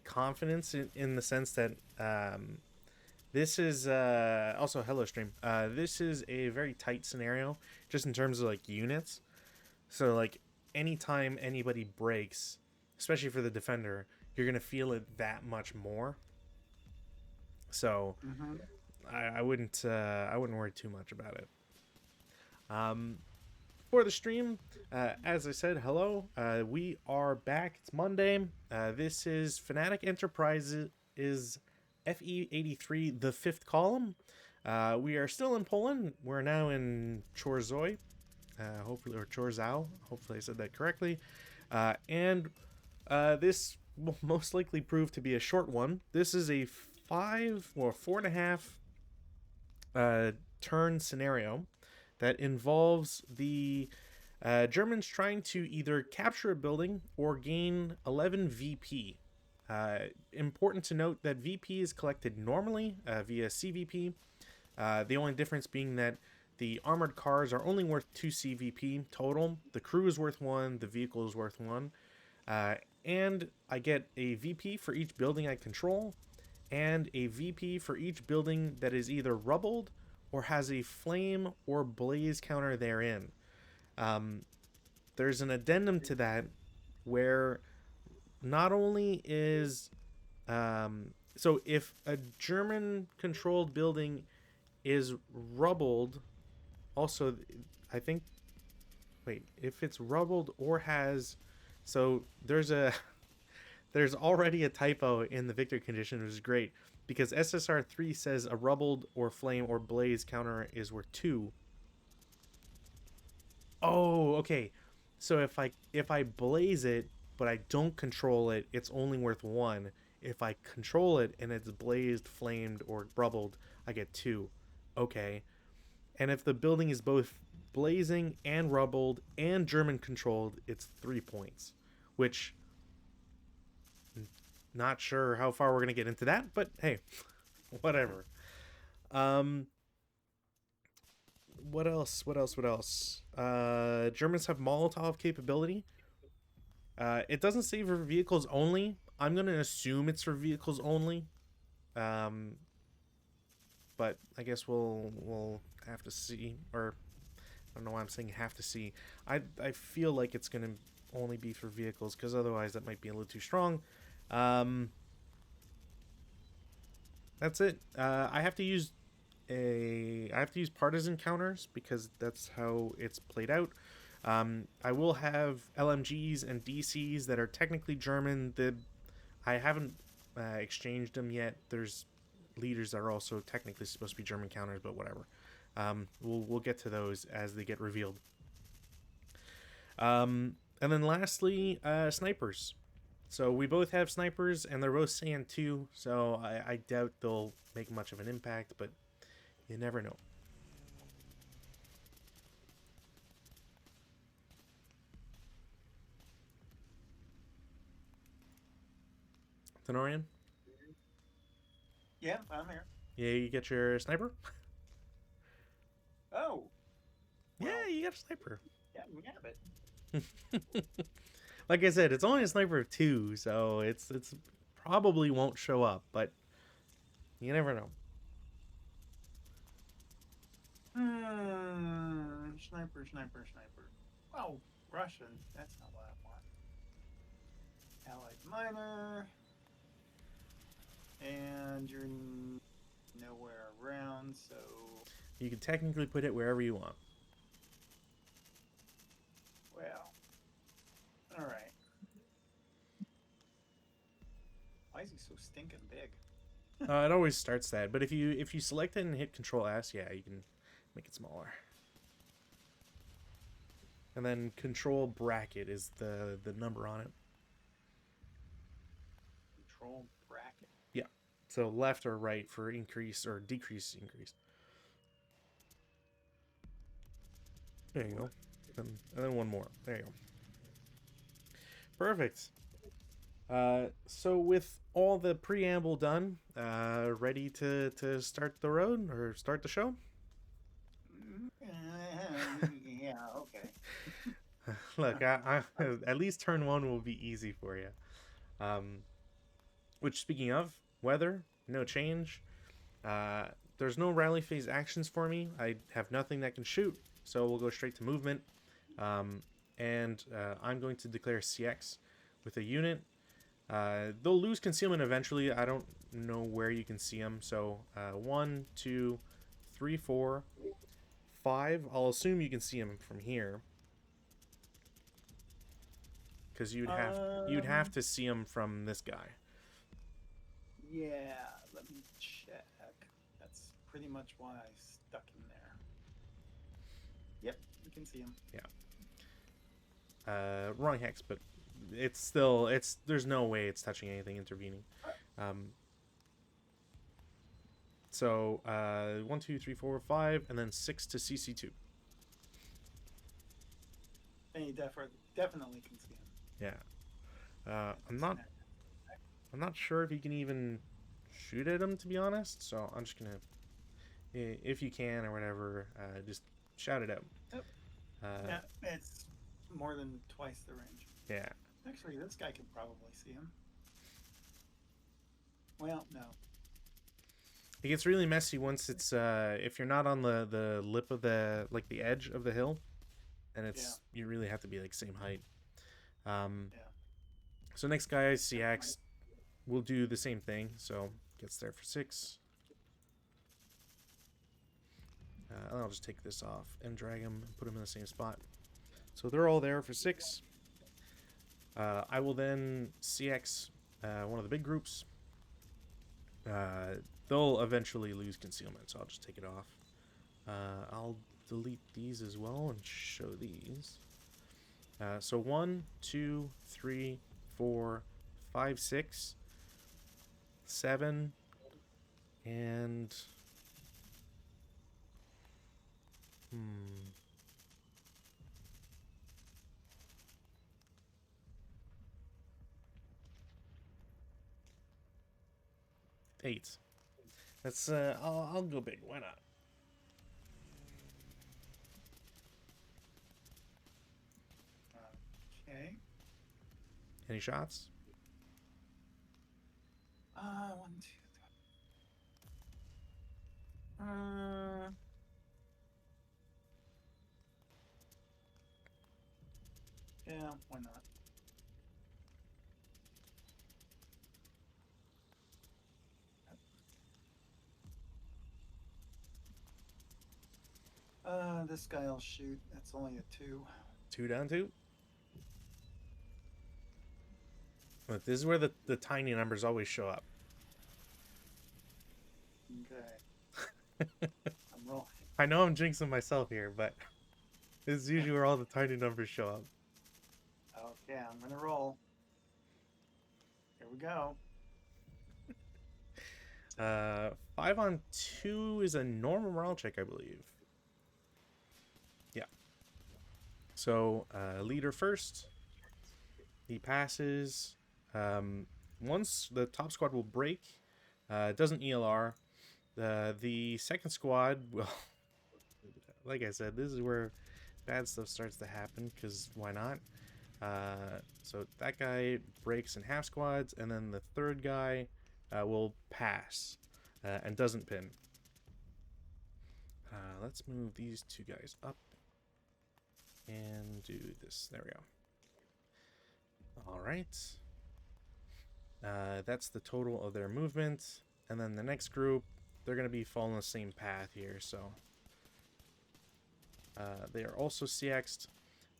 confidence in the sense that this is also hello stream. This is a very tight scenario, just in terms of like units. So like anytime anybody breaks, especially for the defender, you're gonna feel it that much more. So Mm-hmm. I wouldn't worry too much about it. Um, for the stream, as I said, hello. We are back. It's Monday. This is Fnatic Enterprises is FE-83, the fifth column. We are still in Poland. We're now in Chorzów, hopefully, or Chorzów. Hopefully, I said that correctly. And this will most likely prove to be a short one. This is a 4.5 turn scenario that involves the Germans trying to either capture a building or gain 11 VP. Important to note that VP is collected normally via CVP. The only difference being that the armored cars are only worth 2 CVP total. The crew is worth 1. The vehicle is worth 1. And I get a VP for each building I control, and a VP for each building that is either rubbled or has a flame or blaze counter therein. Um, there's an addendum to that where not only is so if a German controlled building is rubbled, also I think wait, if it's rubbled or has so there's already a typo in the victory condition, which is great because SSR3 says a rubbled or flame or blaze counter is worth 2. Oh, okay. So if I blaze it but I don't control it, it's only worth 1. If I control it and it's blazed, flamed, or rubbled, I get 2. Okay. And if the building is both blazing and rubbled and German controlled, it's 3 points. Which, not sure how far we're gonna get into that, but hey, whatever. Um, what else? What else? What else? Germans have Molotov capability. It doesn't say for vehicles only. I'm gonna assume it's for vehicles only. Um, but I guess we'll have to see. Or I don't know why I'm saying have to see. I feel like it's gonna only be for vehicles because otherwise that might be a little too strong. Um, that's it. I have to use partisan counters because that's how it's played out. I will have LMGs and DCs that are technically German. I haven't exchanged them yet. There's leaders that are also technically supposed to be German counters, but whatever. We'll get to those as they get revealed. And then lastly, snipers. So we both have snipers, and they're both Sand 2, so I doubt they'll make much of an impact, but you never know. Tenorian? Yeah, I'm here. Yeah, you get your sniper? Oh, well, Yeah, you got a sniper. yeah, we have it. Like I said, it's only a sniper of 2, so it's probably won't show up, but you never know. Sniper, sniper, sniper. Oh, Russian. That's not what I want. Allied miner. And you're nowhere around, so... You can technically put it wherever you want. Well. Alright. Why is he so stinking big? It always starts that, but if you select it and hit Control S, yeah, you can make it smaller. And then Control bracket is the number on it. Control bracket. Yeah. So left or right for increase or decrease increase. There you go. And then one more. There you go. Perfect. So with all the preamble done, ready to start the road or start the show? Yeah, okay. Look, at least turn 1 will be easy for you. Um, Which, speaking of weather, no change. Uh, there's no rally phase actions for me. I have nothing that can shoot, so we'll go straight to movement. Um, and I'm going to declare CX with a unit. They'll lose concealment eventually. I don't know where you can see them. So 1, 2, 3, 4, 5. I'll assume you can see them from here because you'd have Um, to see them from this guy. yeah, let me check. That's pretty much why I stuck him there. Yep, you can see him. Yeah. Wrong hex, but it's there's no way it's touching anything intervening. Um, so 1, 2, 3, 4, 5, and then 6 to CC2. And you definitely can see him. Yeah. I'm That's not an I'm not sure if you can even shoot at him, to be honest. So I'm just gonna, if you can or whatever, just shout it out. Yep. Uh, Yeah, it's more than twice the range. yeah. Actually, this guy could probably see him. Well, no. It gets really messy once it's if you're not on the lip of the like the edge of the hill, and it's you really have to be like same height. Um, Yeah. so next guy That CX might. will do the same thing. So gets there for 6. And I'll just take this off and drag him and put him in the same spot. So they're all there for 6. I will then CX one of the big groups. They'll eventually lose concealment, so I'll just take it off. I'll delete these as well and show these. So 1, 2, 3, 4, 5, 6, 7, and hmm. 8. That's I'll go big. Why not? Okay. Any shots? One, two, three. Yeah, why not? This guy'll shoot. That's only a 2. 2 down 2. But this is where the tiny numbers always show up. Okay. I'm rolling. I know I'm jinxing myself here, but this is usually where all the tiny numbers show up. Okay, I'm gonna roll. Here we go. 5 on 2 is a normal morale check, I believe. Yeah. So leader first. He passes. Once the top squad will break, it doesn't ELR. The second squad will, like I said, this is where bad stuff starts to happen, because why not? So that guy breaks in half squads, and then the third guy will pass and doesn't pin. Let's move these 2 guys up and do this. There we go. All right. That's the total of their movement. And then the next group, they're going to be following the same path here. So they are also CX'd.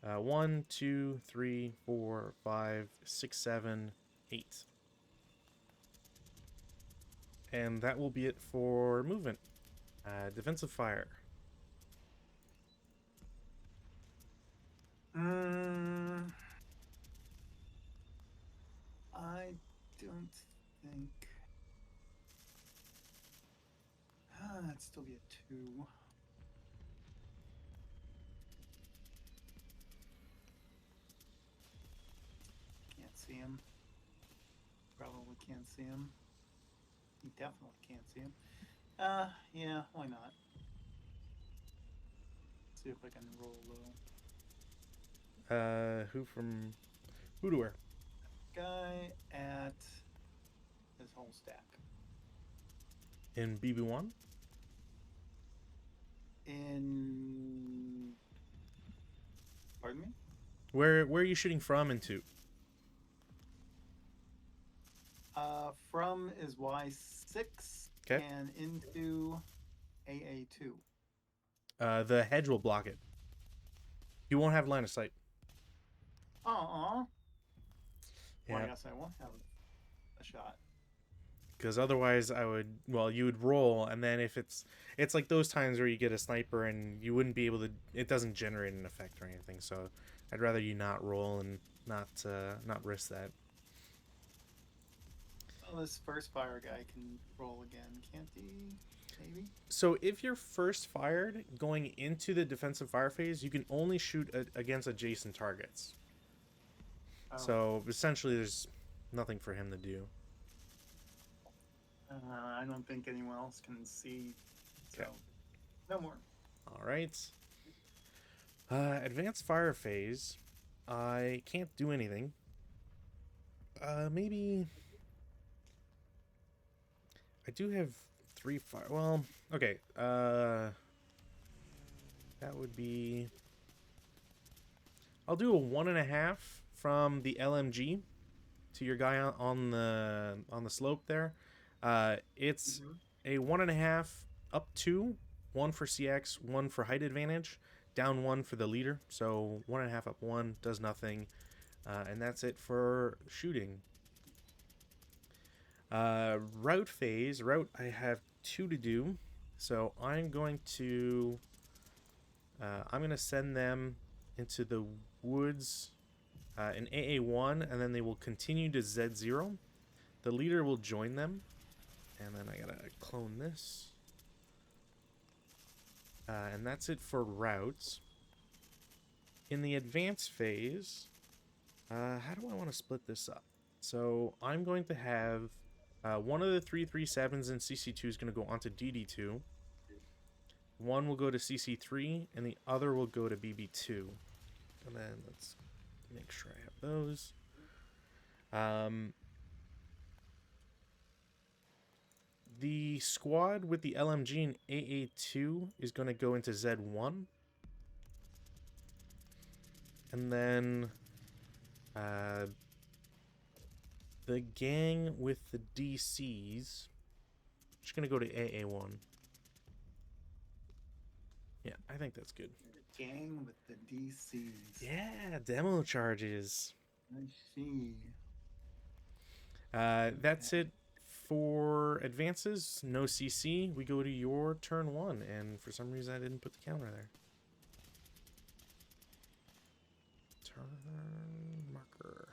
1, 2, 3, 4, 5, 6, 7, 8. And that will be it for movement. Defensive fire. I don't think. That'd still be a 2. Can't see him. Probably can't see him. You definitely can't see him. Yeah, why not? See if I can roll low. Who to where? Guy at whole stack. In BB1? In pardon me? Where are you shooting from and to? From is Y6 Okay. and into AA2. The hedge will block it. You won't have line of sight. Aw. Well, I Yeah. guess I won't have a shot. Because otherwise you would roll, and then if it's like those times where you get a sniper and you wouldn't be able to, it doesn't generate an effect or anything. So I'd rather you not roll and not risk that. Well, this first fire guy can roll again, can't he? Maybe. So if you're first fired going into the defensive fire phase, you can only shoot against adjacent targets. Oh. So essentially there's nothing for him to do. I don't think anyone else can see. So, Okay. no more. All right. Advanced fire phase. I can't do anything. Maybe I do have 3 fire. Well, okay. That would be. I'll do a 1.5 from the LMG to your guy on the slope there. It's a 1.5 up 2, 1 for CX, 1 for height advantage, down 1 for the leader. So 1.5 up 1 does nothing, and that's it for shooting. Route phase. Route I have 2 to do, so I'm going to send them into the woods in AA1, and then they will continue to Z0. The leader will join them, and then I gotta clone this. And that's it for routes. In the advanced phase, how do I want to split this up? So I'm going to have one of the 337s in CC2 is going to go onto DD2. One will go to CC3, and the other will go to BB2. And then let's make sure I have those. The squad with the LMG and AA2 is going to go into Z1. And then the gang with the DCs just going to go to AA1. Yeah, I think that's good. The gang with the DCs. Yeah, demo charges. I see. That's it for advances. No CC. We go to your turn 1, and for some reason I didn't put the counter there. Turn marker.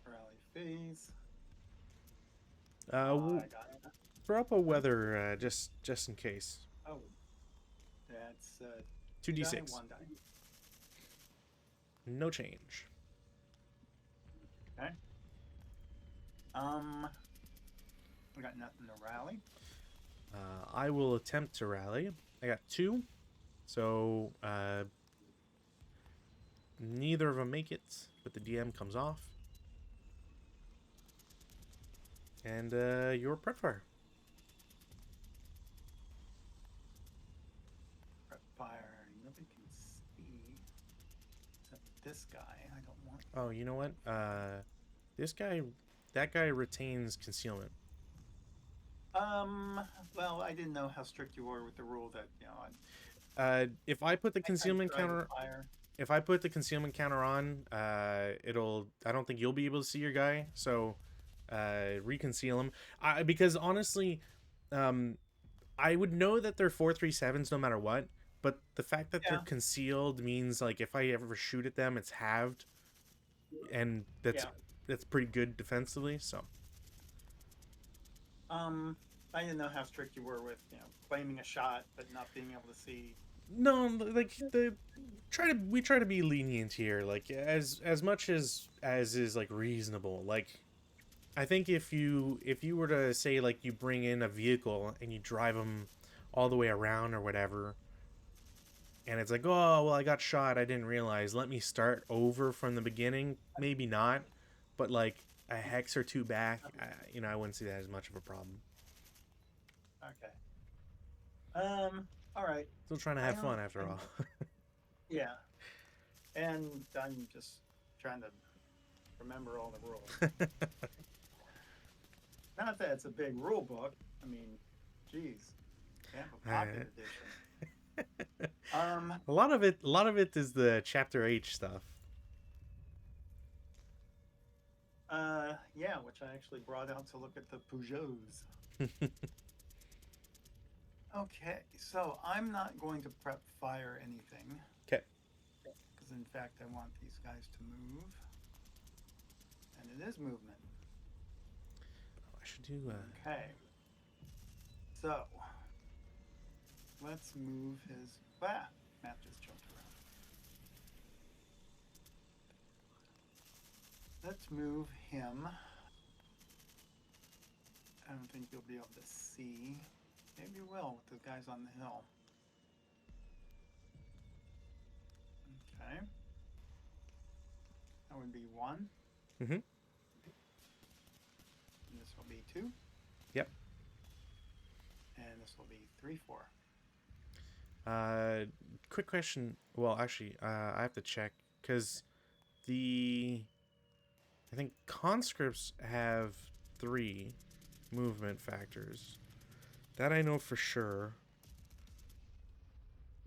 Rally phase. We'll I got it. throw up a weather just in case. Oh, that's 2d6. 1 die. No change. Okay. We got nothing to rally. I will attempt to rally. I got 2, so neither of them make it, but the DM comes off. And your prep fire. Prep fire. Nobody can see. Except this guy. I don't want. Oh, you know what? That guy retains concealment. Well, I didn't know how strict you were with the rule that, If I put the concealment I tried to counter, fire. if I put the concealment counter on, I don't think you'll be able to see your guy. So, reconceal him. Because honestly, I would know that they're 437s no matter what. But the fact that they're concealed means like if I ever shoot at them, it's halved, and that's pretty good defensively. So. I didn't know how strict you were with, claiming a shot but not being able to see. No, like we try to be lenient here, like as much as is like reasonable. Like I think if you were to say like you bring in a vehicle and you drive them all the way around or whatever, and it's like, oh well, I got shot, I didn't realize, let me start over from the beginning. Maybe not, but like a hex or two back, I wouldn't see that as much of a problem. Okay. All right. Still trying to I have don't. fun after all. Yeah. And I'm just trying to remember all the rules. Not that it's a big rule book. I mean, geez, they have a pocket edition. A lot of it is the chapter H stuff. Yeah, which I actually brought out to look at the Peugeots. Okay, so I'm not going to prep fire anything. Okay. Because in fact I want these guys to move. And it is movement. I should do. Okay. So let's move his map just jumped around. Let's move him. I don't think you'll be able to see. Maybe you will with the guys on the hill. Okay. That would be 1. Mm-hmm. And this will be 2. Yep. And this will be 3, 4. Quick question. Well, actually, I have to check because I think conscripts have 3 movement factors. That I know for sure.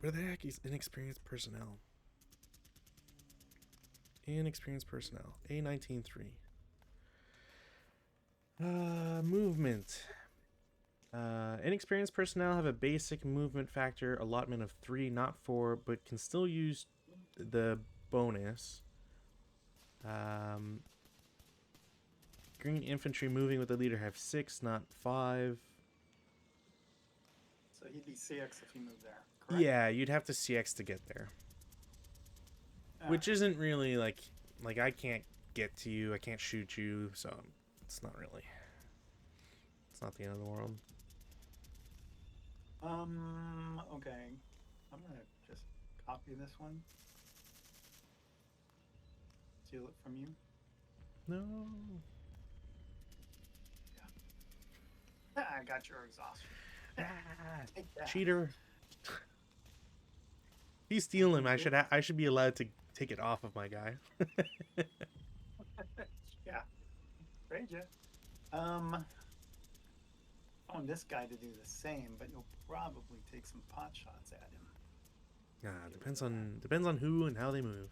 Where the heck is inexperienced personnel? Inexperienced personnel. A19-3. Movement. Inexperienced personnel have a basic movement factor allotment of 3, not 4, but can still use the bonus. Green infantry moving with the leader have 6, not 5. So he'd be CX if he moved there, correct? Yeah, you'd have to CX to get there. Which isn't really like I can't get to you, I can't shoot you, so it's not really. It's not the end of the world. Okay. I'm gonna just copy this one. Steal it from you. No. Yeah. I got your exhaustion. Cheater. He's stealing him. I should be allowed to take it off of my guy. Yeah. Rage it. I want this guy to do the same, but you'll probably take some pot shots at him. Depends on who and how they move.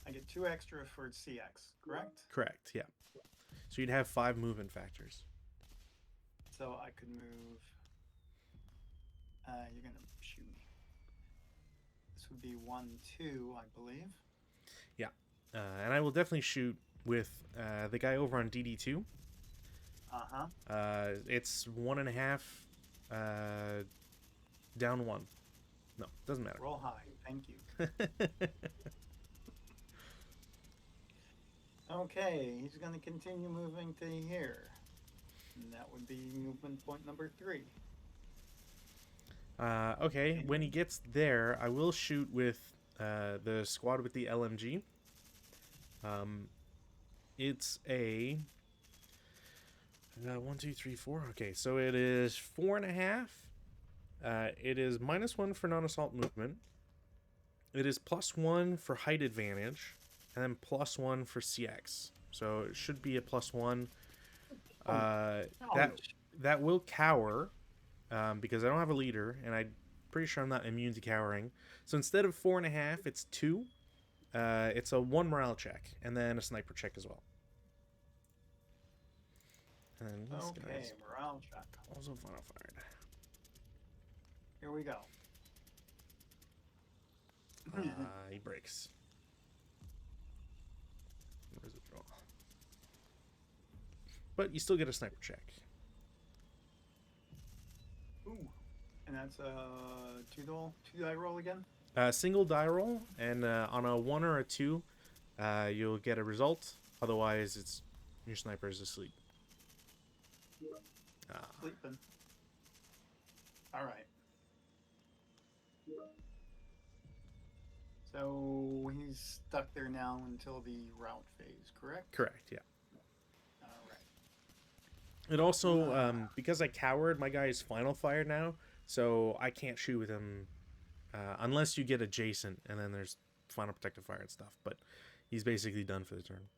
I get 2 extra for CX, correct? Correct, yeah. So you'd have 5 movement factors. So I could move. You're gonna shoot me. This would be 1, 2, I believe. Yeah, and I will definitely shoot with the guy over on DD2. It's 1.5, down 1. No, doesn't matter. Roll high, thank you. Okay, he's gonna continue moving to here. And that would be movement point number 3. Okay, when he gets there, I will shoot with the squad with the LMG. It's a 1, 2, 3, 4. Okay, so it is 4.5. It is -1 for non-assault movement. It is +1 for height advantage, and then +1 for CX. So it should be a +1. That will cower. Because I don't have a leader, and I'm pretty sure I'm not immune to cowering. So instead of 4.5, it's 2. It's a 1 morale check, and then a sniper check as well. And this guy's morale check. also final fired. Here we go. He breaks. Where's it draw? But you still get a sniper check. Ooh. And that's a 2 die roll again? Single die roll, and on a 1 or a 2, you'll get a result. Otherwise, it's your sniper is asleep. Sleeping. All right. So he's stuck there now until the route phase, correct? Correct, yeah. All right. It also, because I cowered, my guy is final fire now, so I can't shoot with him unless you get adjacent, and then there's final protective fire and stuff. But he's basically done for the turn.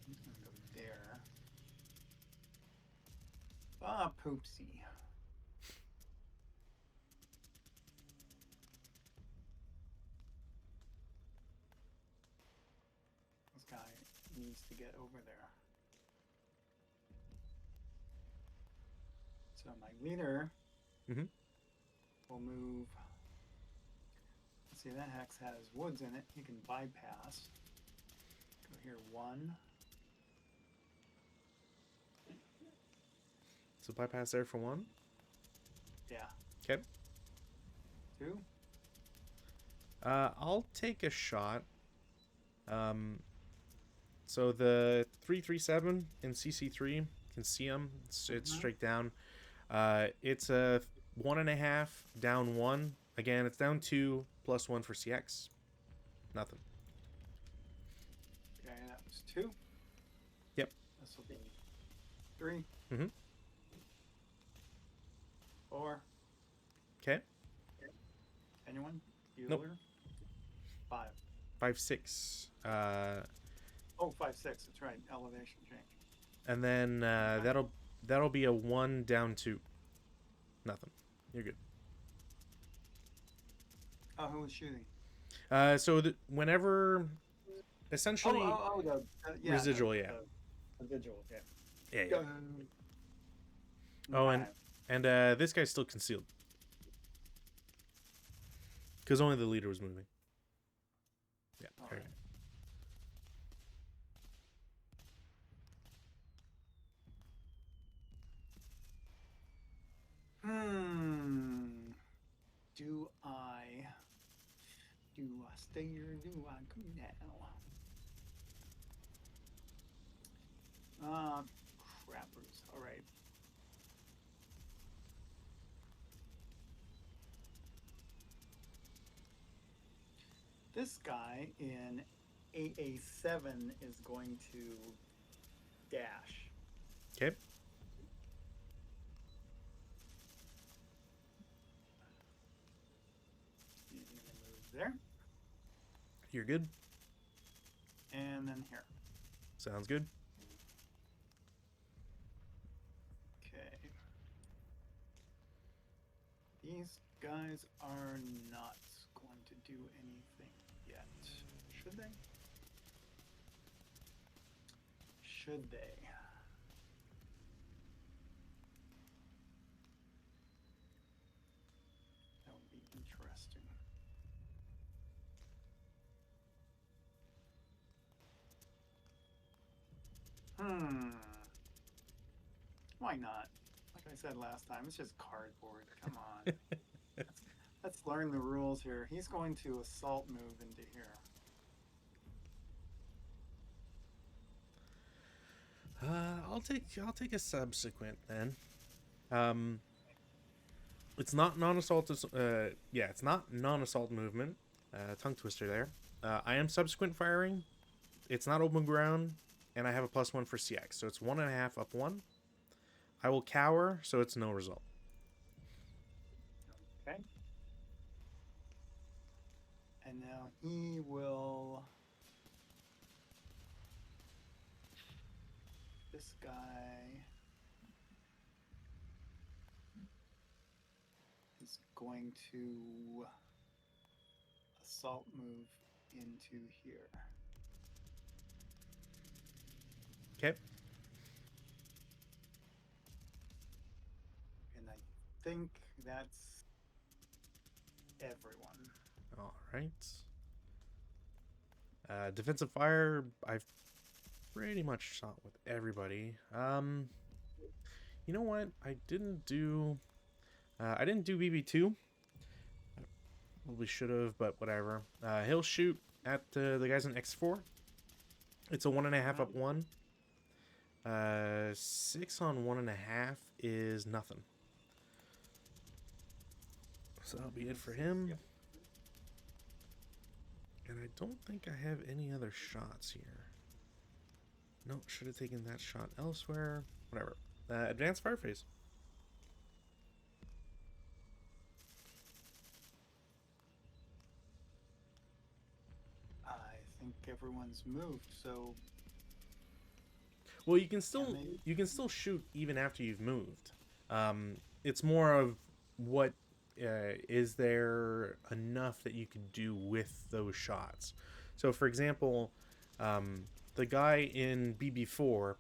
He's going to go there. Ah, poopsie. This guy needs to get over there. So my leader will move. Let's see, that hex has woods in it. He can bypass. Go here, 1. So bypass there for 1. Yeah. Okay. 2. I'll take a shot. So the 337 in CC3 can see him. It's straight down. It's a 1.5 down 1. Again, it's down 2 plus 1 for CX. Nothing. Okay, that was 2. Yep. This will be 3. 4. Okay. Anyone? Bueller? Nope. 5. 5-6. Oh, 5-6. That's right. Elevation change. And then that'll be a 1 down 2. Nothing. You're good. Oh, who was shooting? So whenever, essentially, yeah, residual, yeah. The visual, yeah. Yeah. Oh, and this guy's still concealed because only the leader was moving. Yeah. Okay. Do I stay or do I go now? Crappers. All right. This guy in AA7 is going to dash. Okay. He's going to move there. You're good. And then here. Sounds good. Okay. These guys are not going to do anything yet. Should they? Should they? That would be interesting. Why not? Like I said last time, it's just cardboard. Come on. Let's learn the rules here. He's going to assault move into here. I'll take a subsequent then. It's not non-assault. It's not non-assault movement. Tongue twister there. I am subsequent firing. It's not open ground, and I have a +1 for CX, so it's 1.5 up 1. I will cower, so it's no result. Okay. And now he will. This guy is going to assault move into here. Okay. And I think that's everyone. All right. Defensive fire, I've pretty much shot with everybody. You know what? I didn't do. I didn't do BB2. Probably should have, but whatever. He'll shoot at the guys in X4. It's a 1.5 up 1. 6 on 1.5 is nothing. So that'll be it for him. Yep. And I don't think I have any other shots here. Nope, should have taken that shot elsewhere. Whatever. Advanced fire phase. I think everyone's moved, so Well, you can still shoot even after you've moved. It's more of what is there enough that you could do with those shots. So, for example, the guy in BB4,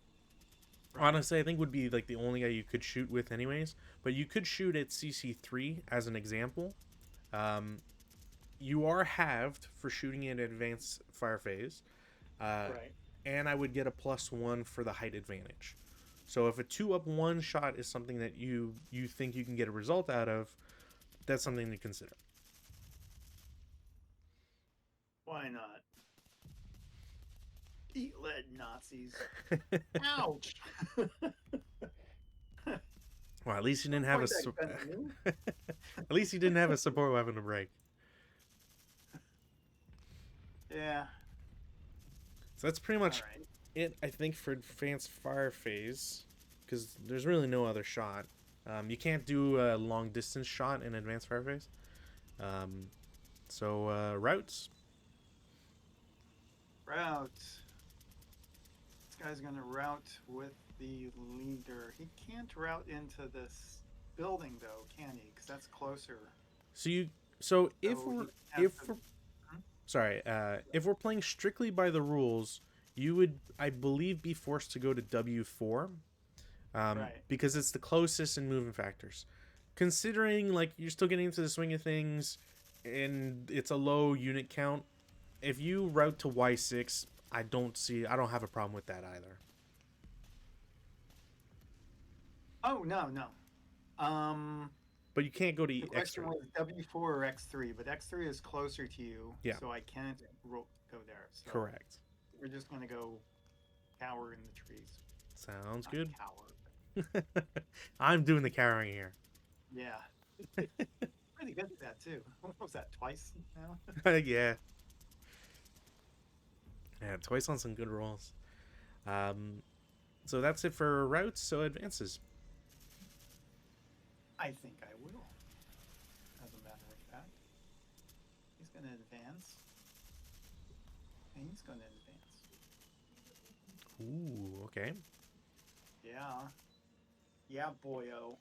honestly, I think would be like the only guy you could shoot with, anyways. But you could shoot at CC3 as an example. You are halved for shooting in advanced fire phase. right. And I would get a +1 for the height advantage. So if a 2 up 1 shot is something that you think you can get a result out of, that's something to consider. Why not? Eat lead, Nazis. Ouch! Well, at least you didn't have Point that gun at you. at least you didn't have a support weapon to break. Yeah. So that's pretty much All right. it, I think, for advanced fire phase, because there's really no other shot. You can't do a long distance shot in advanced fire phase. So routes. Route. This guy's gonna route with the leader. He can't route into this building though, can he? Because that's closer. So if So we're he has if to- we're sorry, if we're playing strictly by the rules, you would, I believe, be forced to go to W4, Right. because it's the closest in movement factors. Considering like you're still getting into the swing of things, and it's a low unit count, if you route to Y6, I don't have a problem with that either. Oh no. But you can't go to The question X3. was W4 or X3, but X3 is closer to you, Yeah. so I can't go there. So Correct. we're just gonna go cower in the trees. Sounds Not good. cower. I'm doing the carrying here. Yeah. Pretty good at that too. What was that? Twice now? Yeah. Yeah, twice on some good rolls. So that's it for routes. So advances. I think I will. As a matter of fact, he's gonna advance, and he's gonna advance. Ooh, okay. Yeah, boyo.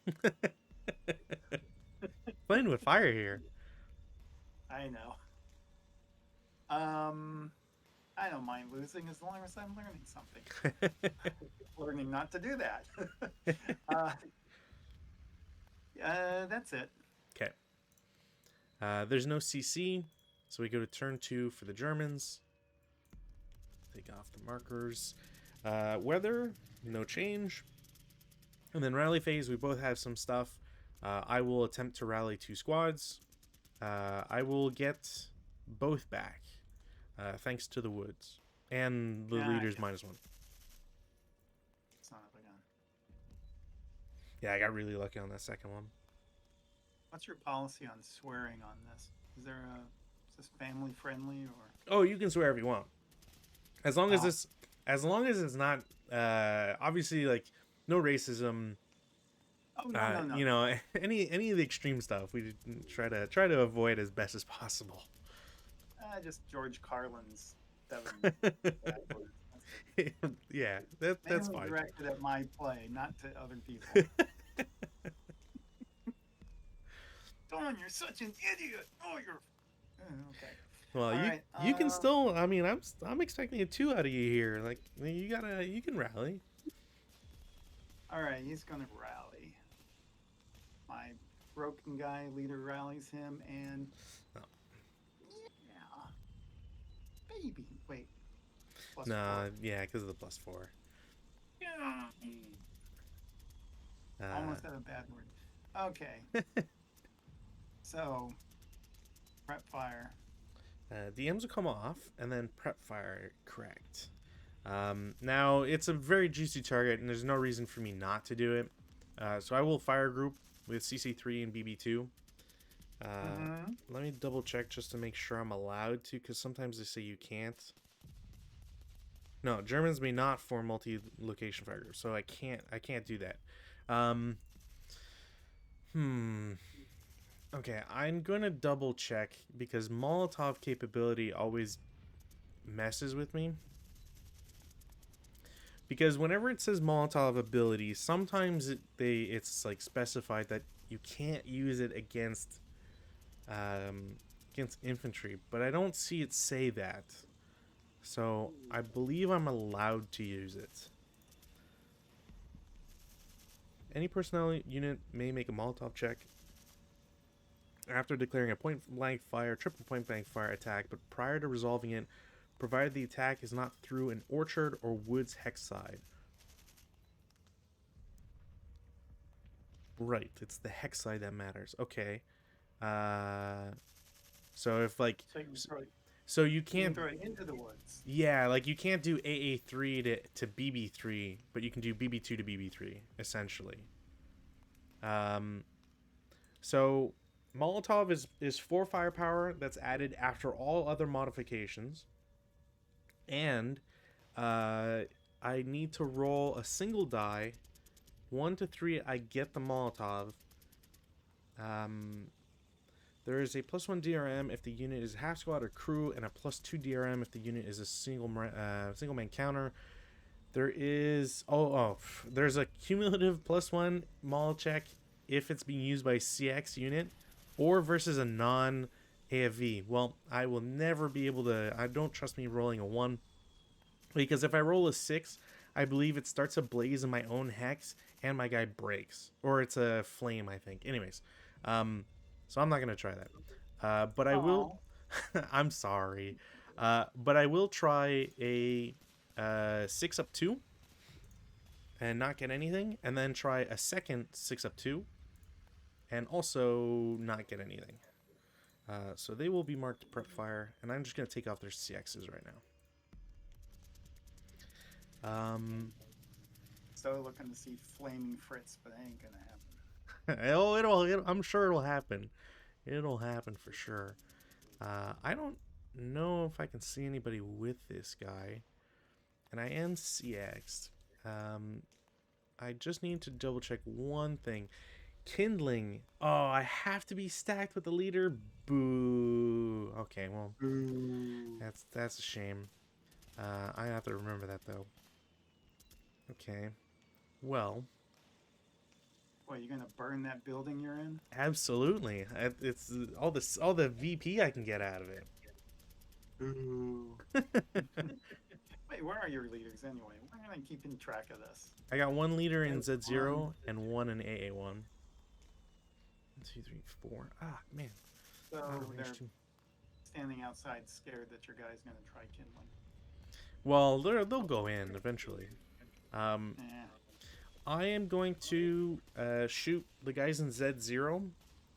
Playing with fire here. I know. I don't mind losing as long as I'm learning something. Learning not to do that. That's it. Okay. There's no CC, so we go to turn 2 for the Germans. Take off the markers. Weather, no change. And then rally phase, we both have some stuff. I will attempt to rally 2 squads. I will get both back, thanks to the woods and the leader's Yeah. -1. Son of a gun. Yeah, I got really lucky on that second one. What's your policy on swearing on this? Is this family friendly or? Oh, you can swear if you want, as long as Oh. it's not obviously like no racism. Oh no. You know, any of the extreme stuff we try to avoid as best as possible. Just George Carlin's 7 bad words. Yeah, that's Mainly fine. directed at my play, not to other people. Don, you're such an idiot. Oh, you're. Okay. Well, All you right, you can still. I mean, I'm expecting a 2 out of you here. Like you can rally. All right, he's gonna rally. My broken guy leader rallies him, and Oh. yeah, baby. Wait. Plus Nah, 4. yeah, because of the +4. Yeah. Uh, Almost had a bad word. Okay. So, prep fire. DMs will come off, and then prep fire, correct. Now, it's a very juicy target, and there's no reason for me not to do it. So I will fire group with CC3 and BB2. Mm-hmm. Let me double check just to make sure I'm allowed to, because sometimes they say you can't. No, Germans may not form multi-location fire groups, so I can't do that. Um, hmm. Okay, I'm gonna double check because Molotov capability always messes with me. Because whenever it says Molotov ability, sometimes it's like specified that you can't use it um, against infantry, but I don't see it say that. So I believe I'm allowed to use it. Any personnel unit may make a Molotov check after declaring a point blank fire, triple point blank fire attack, but prior to resolving it, provided the attack is not through an orchard or woods hex side. Right, it's the hex side that matters. Okay. Uh, so if like, So you can throw it. so you You can can't, throw it into the woods. yeah, like you can't do AA3 to BB3, but you can do BB2 to BB3 essentially. Um, so Molotov is 4 firepower that's added after all other modifications, and uh, I need to roll a single die. 1 to 3, I get the Molotov. Um, there is a +1 DRM if the unit is half squad or crew, and a +2 DRM if the unit is a single man counter. There is there's a cumulative +1 mall check if it's being used by CX unit or versus a non AFV. Well, I will never be able to. I don't trust me rolling a 1 because if I roll a 6, I believe it starts a blaze in my own hex and my guy breaks, or it's a flame, I think. Anyways, um, so I'm not gonna try that. But I will. Oh. I'm sorry, but I will try a 6 up 2 and not get anything, and then try a second 6 up 2 and also not get anything. So they will be marked prep fire, and I'm just gonna take off their CXs right now. So looking to see flaming Fritz, but that ain't gonna happen. I'm sure it'll happen. It'll happen for sure. I don't know if I can see anybody with this guy, and I am CX'd. I just need to double check one thing. Kindling. Oh, I have to be stacked with the leader. Boo. Okay, well, Ooh. that's a shame. I have to remember that though. Okay. Well, What, you gonna burn that building you're in? absolutely. It's all the VP I can get out of it. Ooh. Wait, where are your leaders anyway? We're gonna keeping track of this. I got one leader in There's Z0 one. and one in AA1. 1, 2, 3, 4. Ah, man. So Out of range they're too. standing outside, scared that your guy's gonna try kindling. Well, they'll go in eventually. Um, Yeah. I am going to shoot the guys in Z0.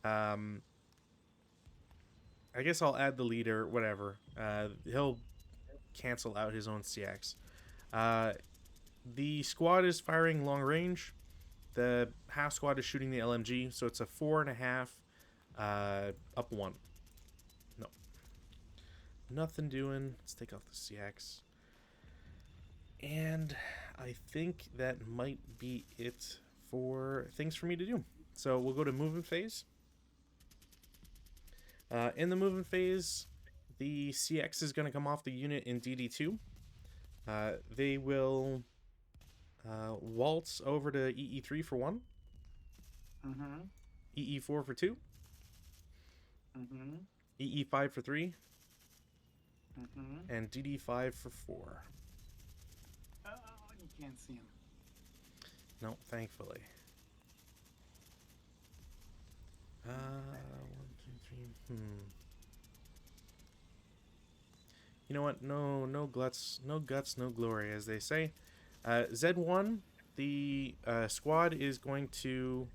Um, I guess I'll add the leader, whatever. He'll cancel out his own CX. Uh, the squad is firing long range. The half squad is shooting the LMG, so it's a 4.5 up 1. No. Nothing doing. Let's take off the CX. And I think that might be it for things for me to do. So we'll go to movement phase. In the movement phase, the CX is going to come off the unit in DD2. They will waltz over to EE3 for 1, Mm-hmm. EE4 for 2, Mm-hmm. EE5 for 3, Mm-hmm. and DD5 for 4. Oh, you can't see him. No, thankfully. 1, 2, 3. You know what? No guts, no glory, as they say. Z1, the squad is going to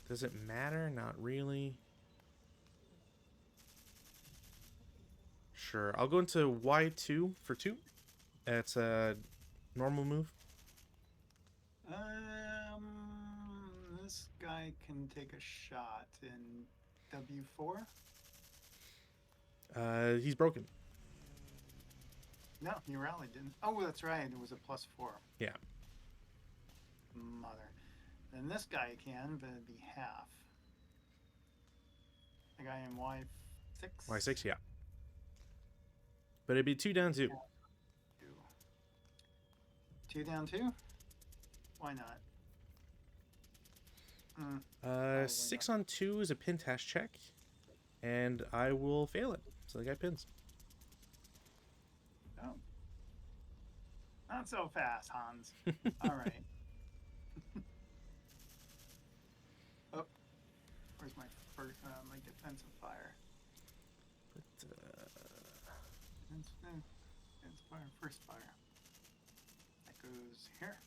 Does it matter? Not really. Sure. I'll go into Y2 for 2. It's a normal move. This guy can take a shot in W4. He's broken. No, he rallied, didn't. Oh, that's right. It was a +4. Yeah. Mother. Then this guy can, but it'd be half. The guy in Y6. Y6, yeah. But it'd be 2 down 2. 2 down 2? Why not? 6 on 2 is a pin test check, and I will fail it. So the guy pins. Oh. Not so fast, Hans. All right. Oh, where's my first, my defensive fire? Defensive fire, first fire. That goes here.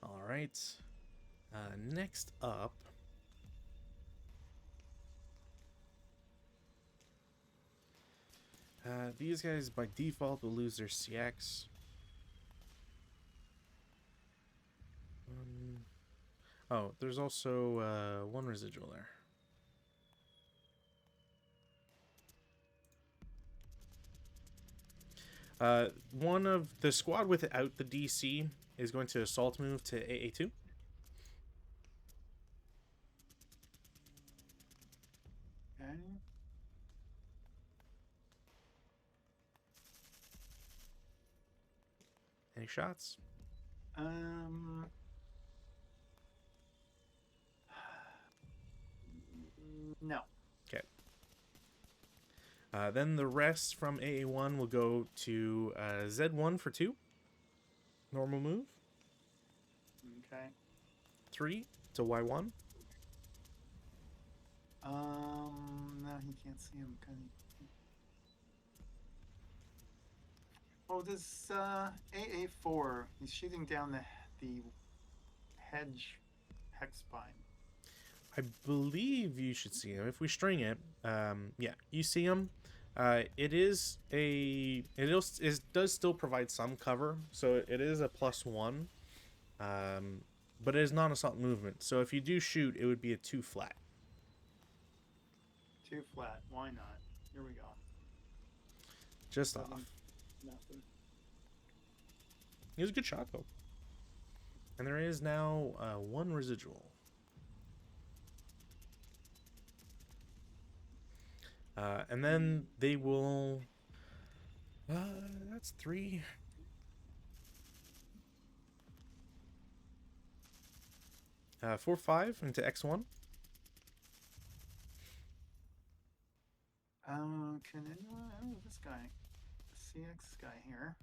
All right. Next up. These guys by default will lose their CX. Oh, there's also 1 residual there. One of the squad without the DC is going to assault move to AA2. Okay. Any shots? No. Okay. Then the rest from AA1 will go to Z1 for 2. Normal move. Okay. 3 to Y1. No, he can't see him. Can he? Oh, this AA4. He's shooting down the hedge hex spine. I believe you should see him. If we string it, yeah, you see him. It does still provide some cover, so it is a +1, but it is non-assault movement. So if you do shoot, it would be a 2 flat. 2 flat. Why not? Here we go. Just off. Nothing. It was a good shot though. And there is now 1 residual. And then they will. That's 3. 4, 5 into X1. Can anyone? Oh, this guy, CX guy here.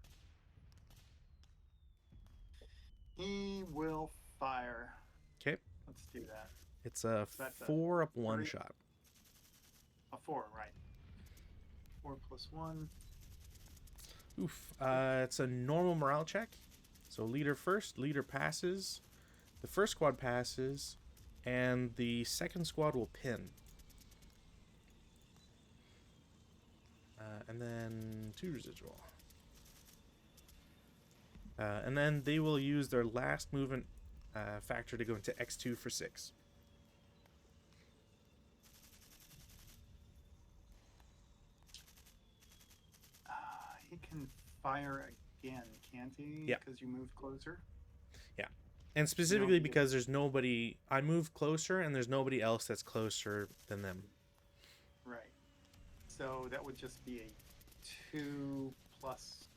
He will fire. Okay. Let's do that. It's a So that's 4 up 1 3. shot. A 4, right? 4 + 1. Oof. It's a normal morale check. So leader first, leader passes, the first squad passes, and the second squad will pin. And then 2 residual. And then they will use their last movement factor to go into X2 for 6. He can fire again, can't he? Yeah. Because you moved closer. Yeah. And specifically because there's nobody. I moved closer, and there's nobody else that's closer than them. Right. So that would just be a 2 plus.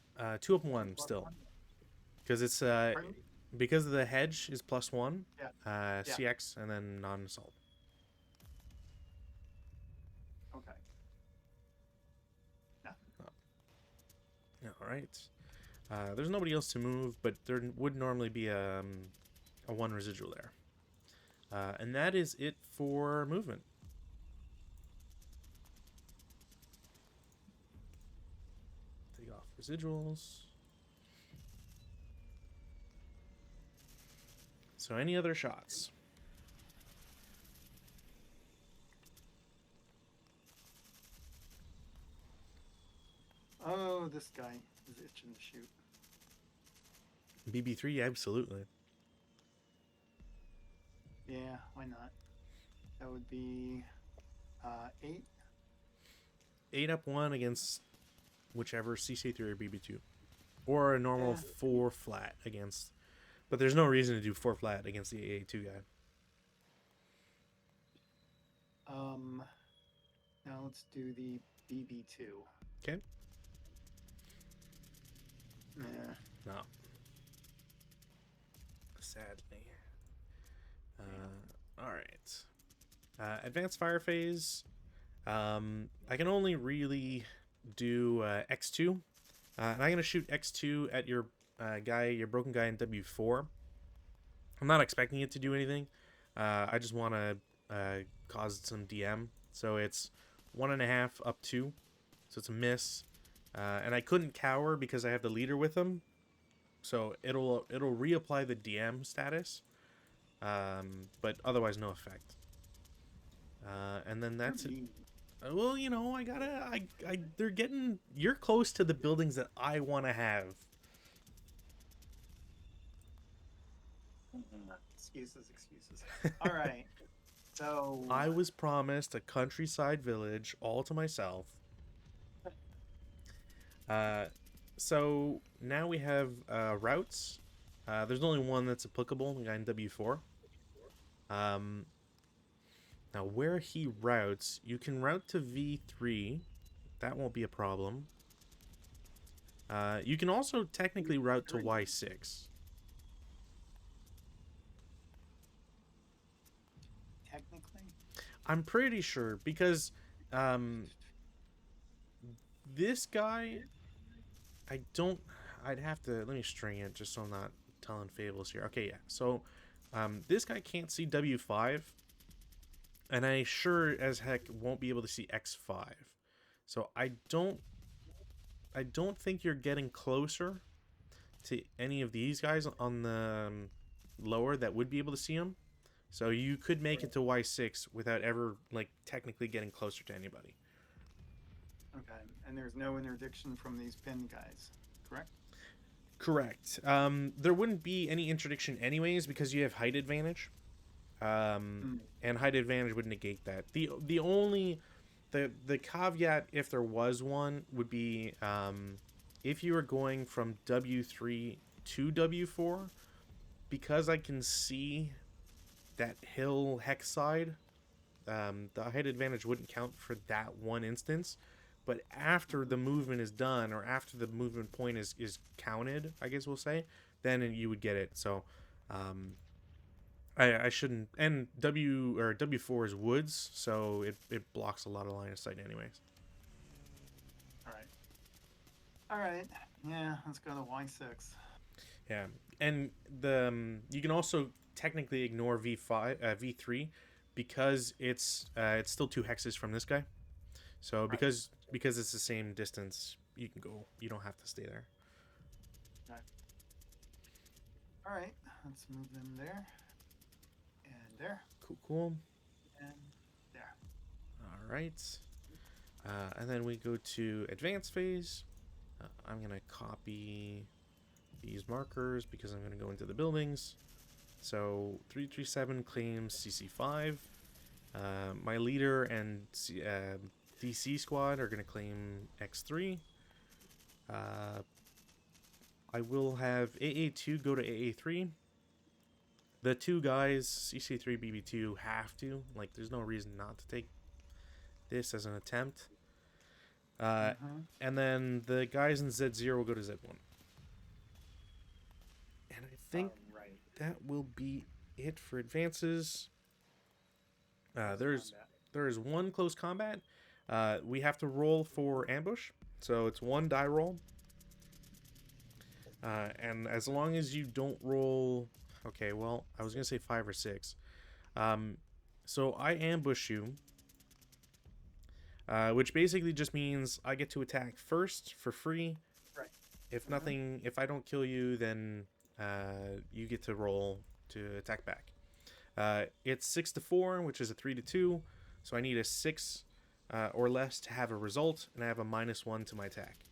2 up 1 still. Because it's because of the hedge is +1. Yeah. CX and then non-assault. Okay. All right. There's nobody else to move, but there would normally be a 1 residual there. And that is it for movement. Take off residuals. So any other shots? Oh, this guy is itching to shoot. BB3, absolutely. Yeah, why not? That would be 8. 8 up 1 against whichever CC3 or BB2. Or a normal Yeah. 4 flat against. But there's no reason to do 4 flat against the AA2 guy. Now let's do the BB2. Okay? Yeah. No. Sadly. Alright. Advanced fire phase. I can only really do X2. And I'm going to shoot X2 at your your broken guy in W4. I'm not expecting it to do anything. I just want to cause some DM. So it's 1.5 up 2. So it's a miss. And I couldn't cower because I have the leader with him. So it'll reapply the DM status. But otherwise no effect. And then that's it. Well, you know, they're getting, you're close to the buildings that I want to have. Excuses. All right. So I was promised a countryside village all to myself. So now we have routes. There's only one that's applicable, the guy in W4. Now where he routes, you can route to V3. That won't be a problem. You can also technically route to Y6. technically, I'm pretty sure because this guy, I'd have to, let me string it just so I'm not telling fables here. Okay, yeah. So this guy can't see W5, and I sure as heck won't be able to see X5. So I don't think you're getting closer to any of these guys on the lower that would be able to see him. So you could make it to Y6 without ever like technically getting closer to anybody. okay. And there's no interdiction from these pin guys, correct? Correct. There wouldn't be any interdiction anyways because you have height advantage. And height advantage would negate that. The only the caveat, if there was one, would be if you were going from W3 to W4, because I can see that hill hex side, the height advantage wouldn't count for that one instance. But after the movement is done, or after the movement point is counted, I guess we'll say, then you would get it. So I shouldn't. And W4 is woods, so it blocks a lot of line of sight, anyways. All right. Yeah, let's go to Y6. Yeah, and you can also technically ignore V3 because it's still 2 hexes from this guy. So Right. because it's the same distance, you can go. You don't have to stay there. Okay. All right. Let's move them there. And there. Cool. And there. All right. And then we go to advanced phase. I'm gonna copy these markers because I'm gonna go into the buildings. So 337 claims CC5. My leader and DC squad are gonna claim X3. I will have AA2 go to AA3. The 2 guys, CC3, BB2, have to. Like, there's no reason not to take this as an attempt. And then the guys in Z0 will go to Z1. And I think right. that will be it for advances. There is one close combat. We have to roll for ambush. So it's 1 die roll. And as long as you don't roll... Okay, well, I was going to say 5 or 6. So I ambush you. Which basically just means I get to attack first for free. Right. If I don't kill you, then you get to roll to attack back. It's 6 to 4, which is a 3 to 2. So I need a 6 or less to have a result, and I have a -1 to my attack.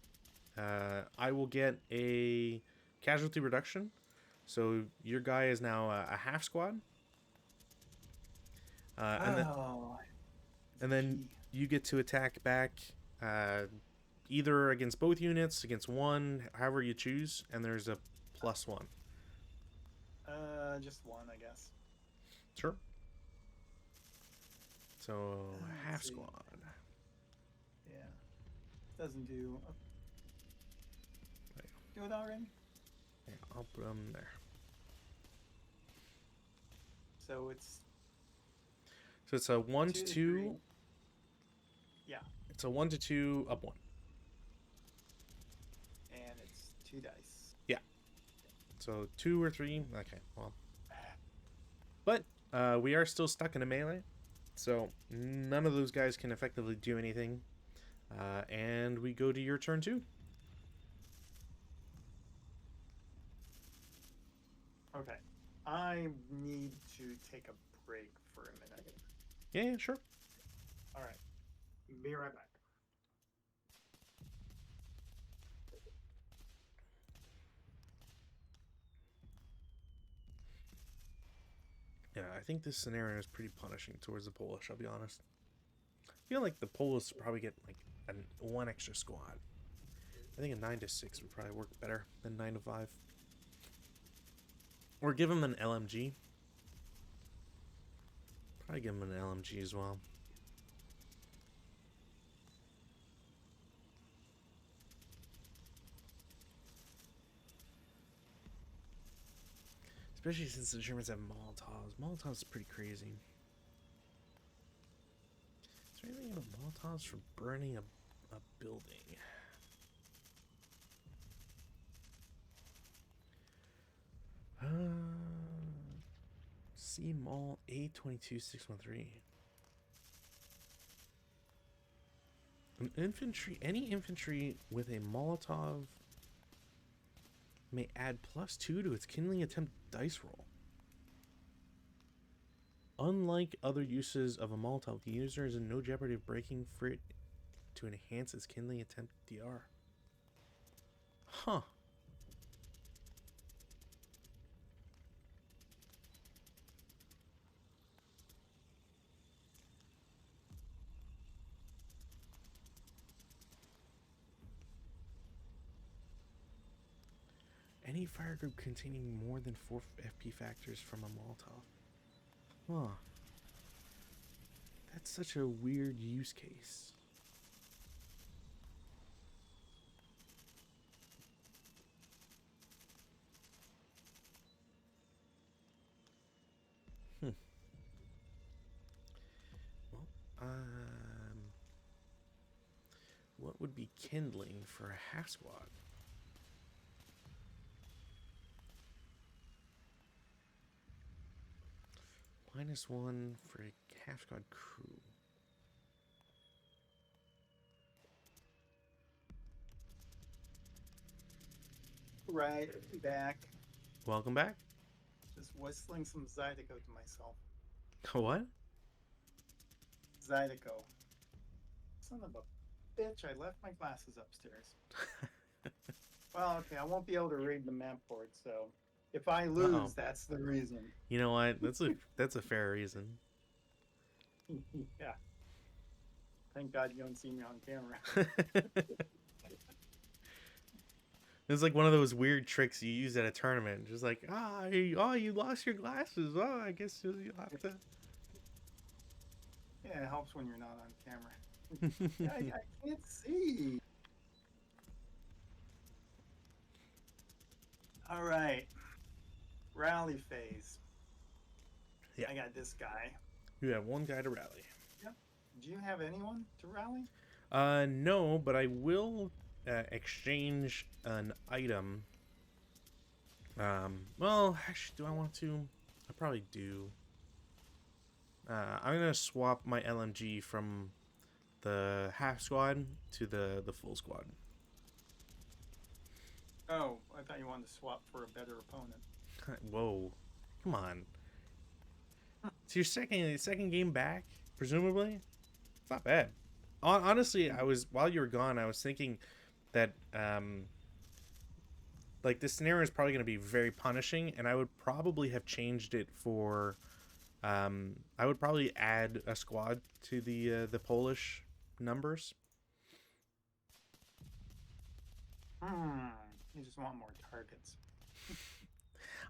I will get a casualty reduction. So your guy is now a half squad. And then Oh, and then gee. you get to attack back, uh, either against both units, against one, however you choose, and there's a +1. Just one, I guess. Sure. So Let's half see. squad. Yeah, doesn't do. Do it already. Yeah, I'll put them there. So it's So it's a 1 to 2. 2 to 3. Yeah, It's a 1 to 2 up 1. and it's 2 dice. Yeah. So 2 or 3. Okay. Well, but we are still stuck in a melee, so none of those guys can effectively do anything. And we go to your turn 2. Okay, I need to take a break for a minute. Yeah, sure. All right, be right back. Yeah, I think this scenario is pretty punishing towards the Polish, I'll be honest. I feel like the Polish probably get like one extra squad. I think a 9 to 6 would probably work better than 9 to 5. Or give them an LMG. Probably give them an LMG as well. Especially since the Germans have Molotovs. Molotovs is pretty crazy. Is there anything about Molotovs for burning a building? C Mall A22613. Any infantry with a Molotov may add +2 to its kindling attempt dice roll. Unlike other uses of a Molotov, the user is in no jeopardy of breaking for it to enhance its kindling attempt DR. Huh. Any fire group containing more than 4 FP factors from a Molotov. Huh. That's such a weird use case. Hmm. Well, what would be kindling for a half squad? -1 for a half squad crew. Right back. Welcome back. Just whistling some Zydeco to myself. What? Zydeco. Son of a bitch! I left my glasses upstairs. Well, okay, I won't be able to read the map board, so if I lose, that's the reason. You know what? That's a fair reason. Yeah. Thank God you don't see me on camera. It's like one of those weird tricks you use at a tournament. Just like, you lost your glasses. Oh, I guess you'll have to. Yeah, it helps when you're not on camera. Yeah, I can't see. All right. Rally phase. Yeah. I got this guy. You have one guy to rally. Yep. Do you have anyone to rally? No, but I will exchange an item. Well, actually, do I want to? I probably do. I'm gonna swap my LMG from the half squad to the full squad. Oh, I thought you wanted to swap for a better opponent. Whoa, Come on. It's your second game back, presumably. It's not bad. Honestly, I was while you were gone, I was thinking that like this scenario is probably going to be very punishing, and I would probably have changed it for I would probably add a squad to the Polish numbers. Hmm. You just want more targets.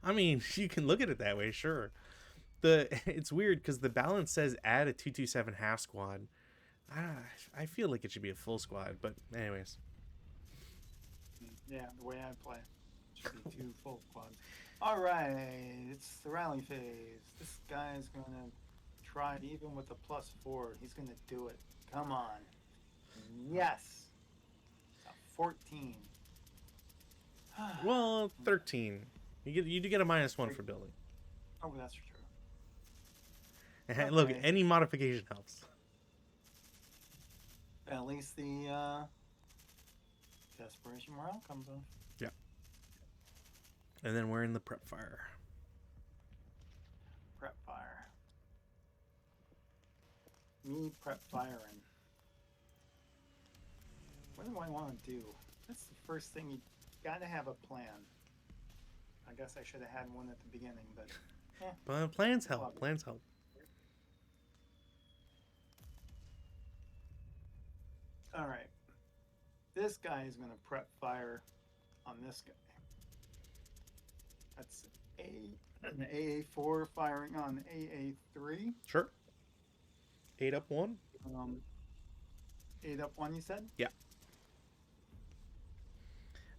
I mean, you can look at it that way, sure. The it's weird because the balance says add a 227 half squad. Ah, I feel like it should be a full squad, but anyways. Yeah, the way I play. Should be 2 full squads. Alright, it's the rally phase. This guy's gonna try it even with a +4. He's gonna do it. Come on. Yes! It's a 14. Well, 13. You do get a -1 for building. Oh, that's true. Look, Okay. any modification helps. At least the desperation morale comes on. Yeah. And then we're in the prep fire. Prep fire. Me prep firing. What do I want to do? That's the first thing. You gotta have a plan. I guess I should have had one at the beginning, but But plans help. Plans help. all right. This guy is gonna prep fire on this guy. That's an AA4 firing on AA3. Sure. 8 up 1. 8 up 1, you said? Yeah.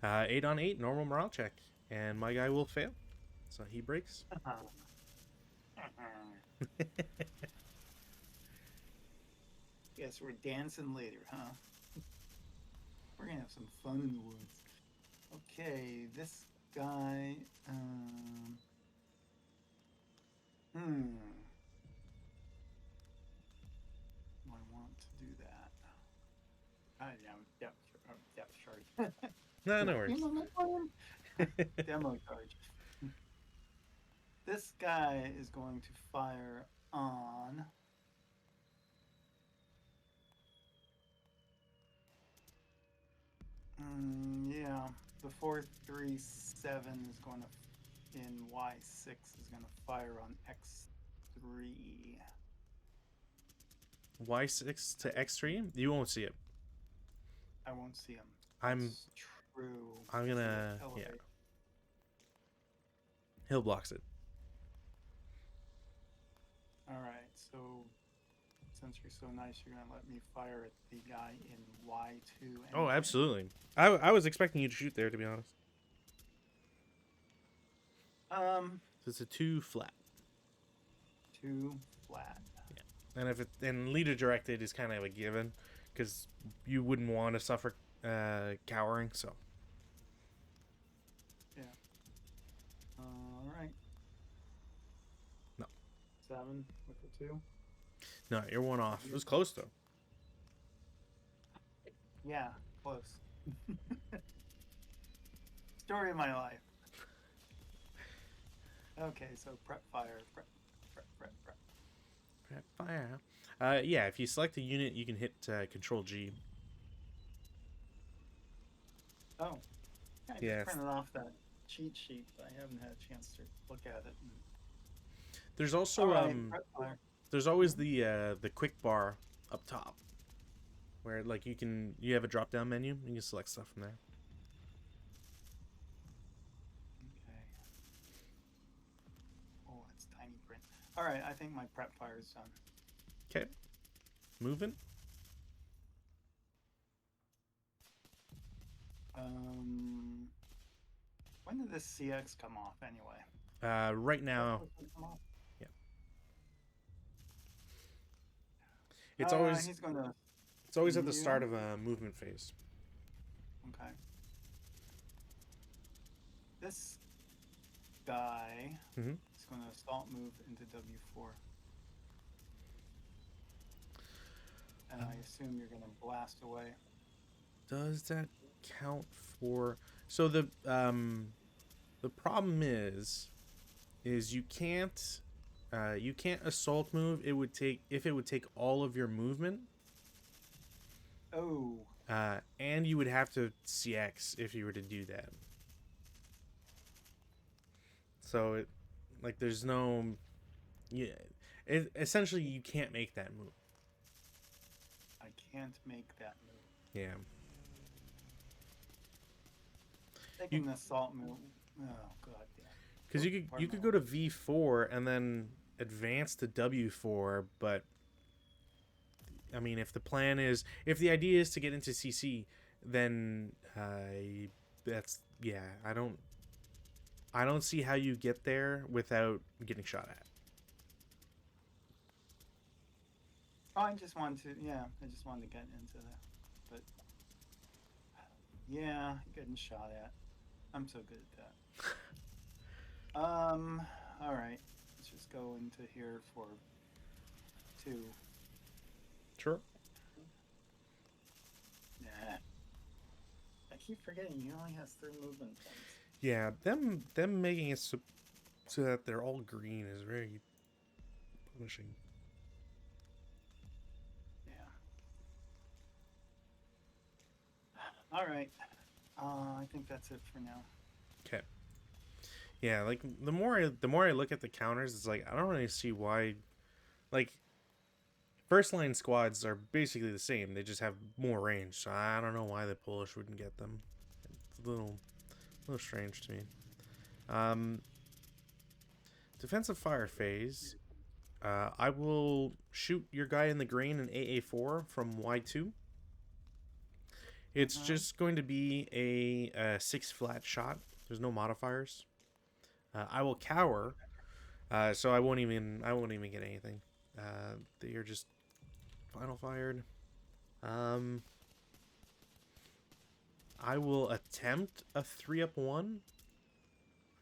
8 on 8, normal morale check. And my guy will fail. So he breaks. Guess we're dancing later, huh? We're gonna have some fun in the woods. Okay, this guy, Do I want to do that? Depth charge. No, no worries. Demo charge. This guy is going to fire on yeah, the 437 is going to in Y6 is going to fire on X3. Y6 to X3? You won't see it. I won't see him. That's true. I'm gonna yeah. He'll blocks it. All right, so since you're so nice, you're gonna let me fire at the guy in Y2. Anyway. Oh, absolutely. I was expecting you to shoot there, to be honest. So it's a 2 flat. 2 flat. Yeah. And if it and leader directed is kind of a given, because you wouldn't want to suffer cowering. So. Yeah. All right. No. 7 with the 2. No, you're 1 off. It was close though. Yeah, close. Story of my life. Okay, so prep fire, prep. Prep fire. Yeah, if you select a unit, you can hit Control G. Oh, I Yes. just printed off that cheat sheet, but I haven't had a chance to look at it. There's also prep fire. there's always the quick bar up top, where like you have a drop down menu. You can select stuff from there. Okay. Oh, it's tiny print. All right, I think my prep fire is done. Okay, moving. When did this CX come off anyway? Right now, yeah. It's always he's gonna. It's always at the start of a movement phase. Okay. This guy is going to assault move into W4. And I assume you're going to blast away. Does that count for? So the problem is is you can't assault move. It would take if it would take all of your movement, Oh. and you would have to CX if you were to do that. So it like there's no yeah. Essentially, you can't make that move. I can't make that move. Yeah, Taking you the assault move. Oh god damn. because Oh, you pardon my could go to language. V4 and then advance to W4, but if the plan is if the idea is to get into CC, then that's yeah. I don't see how you get there without getting shot at. Oh, I just wanted to. Yeah, I just wanted to get into that. But yeah, getting shot at. I'm so good at that. All right. Let's just go into here for 2. Sure. Nah. I keep forgetting he only has 3 movement points. Yeah, them making it so that they're all green is very punishing. Yeah. All right. I think that's it for now. Okay. Yeah, like the more I look at the counters, it's like I don't really see why. Like first line squads are basically the same. They just have more range. So I don't know why the Polish wouldn't get them. It's a little strange to me. Um, defensive fire phase. I will shoot your guy in the grain in AA4 from Y2. It's Mm-hmm. just going to be a 6 flat shot. There's no modifiers. I will cower, so I won't even get anything. They are just final fired. Um, I will attempt a 3-up 1.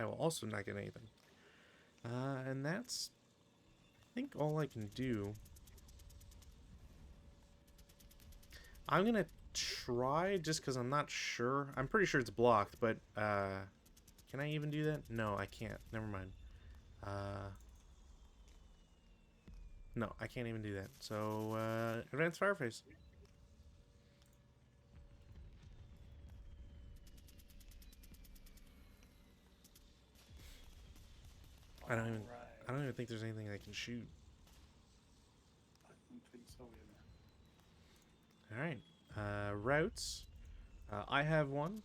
I will also not get anything. And that's I think all I can do. I'm gonna try just because I'm not sure. I'm pretty sure it's blocked, but can I even do that? No, I can't. Never mind. Uh, no, I can't even do that. So advanced fireface. I don't All even. I right. don't even think there's anything I can shoot. I don't think so either. All right. Routes. I have one,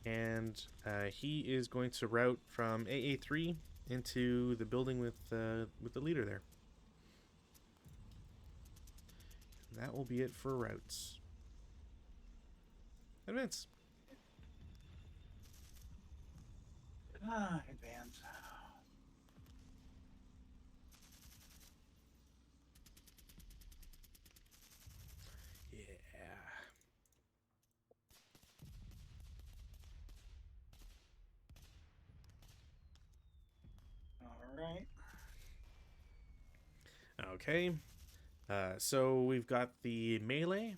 and he is going to route from AA3 into the building with the leader there. That will be it for routes. Advance. Advance. Yeah. All right. Okay. So we've got the melee.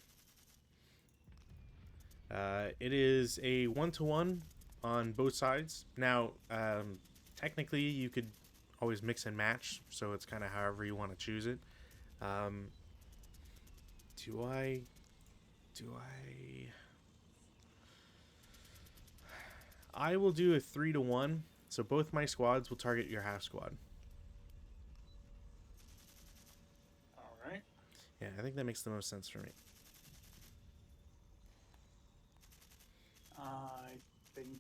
It is a 1-to-1 on both sides. Now, technically, you could always mix and match, so it's kind of however you want to choose it. Um, do I? Do I? I will do a 3-to-1. So both my squads will target your half squad. All right. Yeah, I think that makes the most sense for me. I think.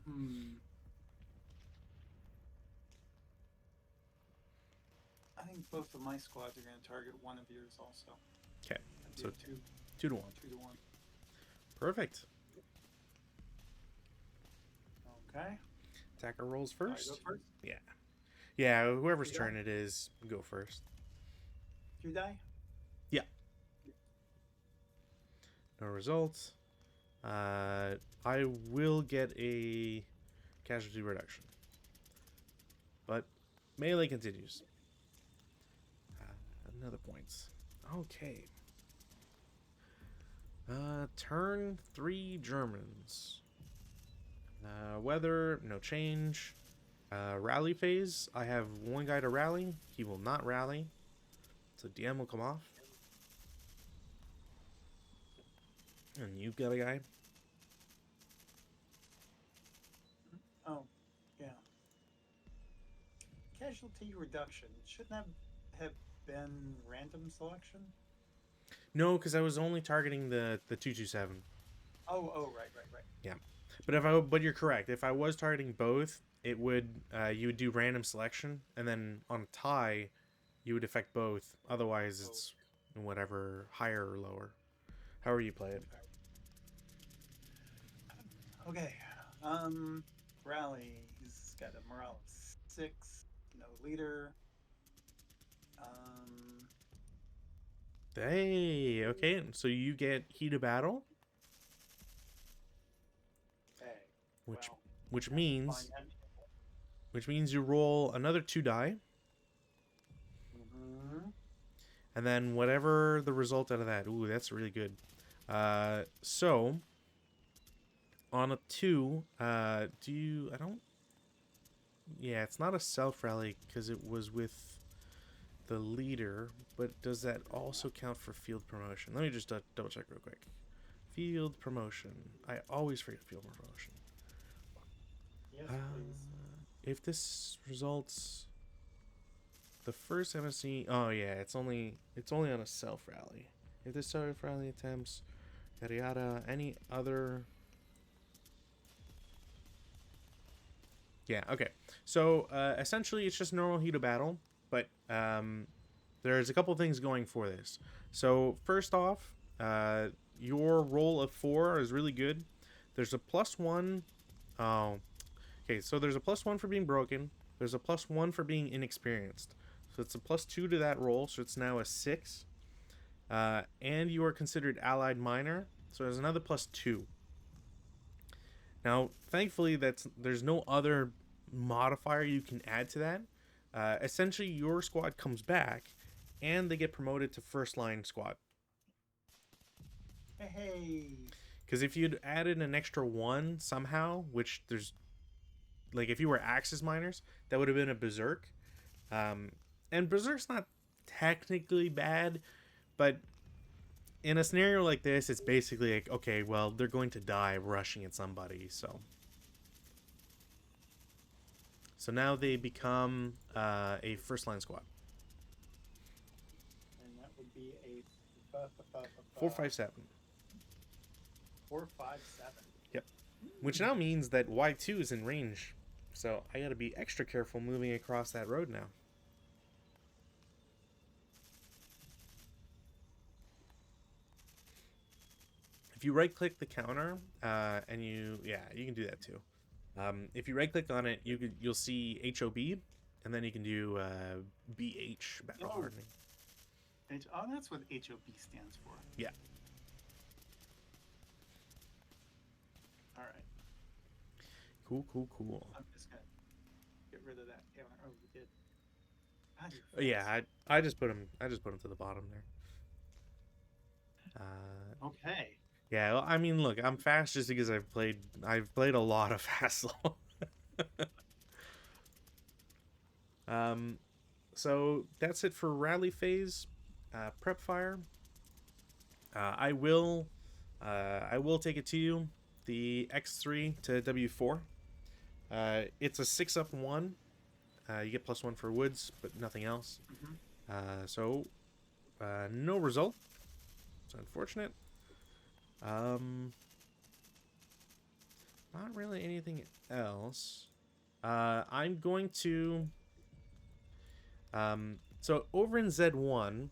Hmm. I think both of my squads are going to target one of yours also. Okay, That'd be so a 2, 2-to-1. 2 to 1. Perfect. Okay. Attacker rolls Do I go first. first? Yeah. Yeah, whoever's 2 turn die. it is, go first. 2 die. Yeah. No results. I will get a casualty reduction. But melee continues. Another points. Okay. Turn 3 Germans. Weather, no change. Rally phase, I have one guy to rally. He will not rally. So DM will come off. And you've got a guy. Oh, yeah. Casualty reduction. Shouldn't have been random selection? No, because I was only targeting the 227. Oh, right. Yeah. But you're correct. If I was targeting both, it would you would do random selection, and then on a tie, you would affect both. Otherwise, Oh, it's whatever higher or lower, however you play it. okay. Rally. He's got a morale of 6. No leader. Um, Hey, okay. So you get heat of battle, hey. which Well, which have to find means that. which means you roll another 2 die, Mm-hmm. and then whatever the result out of that. Ooh, that's really good. So on a 2, do you? I don't. Yeah, it's not a self rally because it was with the leader, but does that also count for field promotion? Let me just double check real quick. Field promotion. I always forget field promotion. Yes, Uh, please. if this results, the first MSC. Oh yeah, it's only on a self rally. If this self rally attempts, yada yada, any other. Yeah. Okay. So essentially, it's just normal heat of battle, but there's a couple things going for this. So first off, your roll of 4 is really good. There's a +1. Oh, okay. So there's a +1 for being broken. There's a +1 for being inexperienced. So it's a +2 to that roll. So it's now a 6. And you are considered allied minor. So there's another +2. Now, thankfully, there's no other modifier you can add to that. Essentially, your squad comes back, and they get promoted to first line squad. Hey. Because if you'd added an extra 1 somehow, which there's like if you were Axis miners, that would have been a berserk. And berserk's not technically bad, but in a scenario like this, it's basically like, okay, well, they're going to die rushing at somebody, so now they become a first line squad. And that would be a 457. 457. Yep. Which now means that Y2 is in range. So I gotta be extra careful moving across that road now. If you right click the counter, and you can do that too. If you right click on it, you'll see HOB, and then you can do BH, battle Oh. hardening. Oh, that's what HOB stands for. Yeah. All right. Cool. I'm just gonna get rid of that counter. Oh, we did. God, you're Oh, yeah, fast. I just put him to the bottom there. Okay. Yeah, well, I mean, look, I'm fast just because I've played a lot of ASL. So that's it for rally phase. Prep fire. I will take it to you. The X3 to W4. It's a 6-up-1. You get +1 for woods, but nothing else. Mm-hmm. So no result. It's unfortunate. Not really anything else. I'm going to. So over in Z1,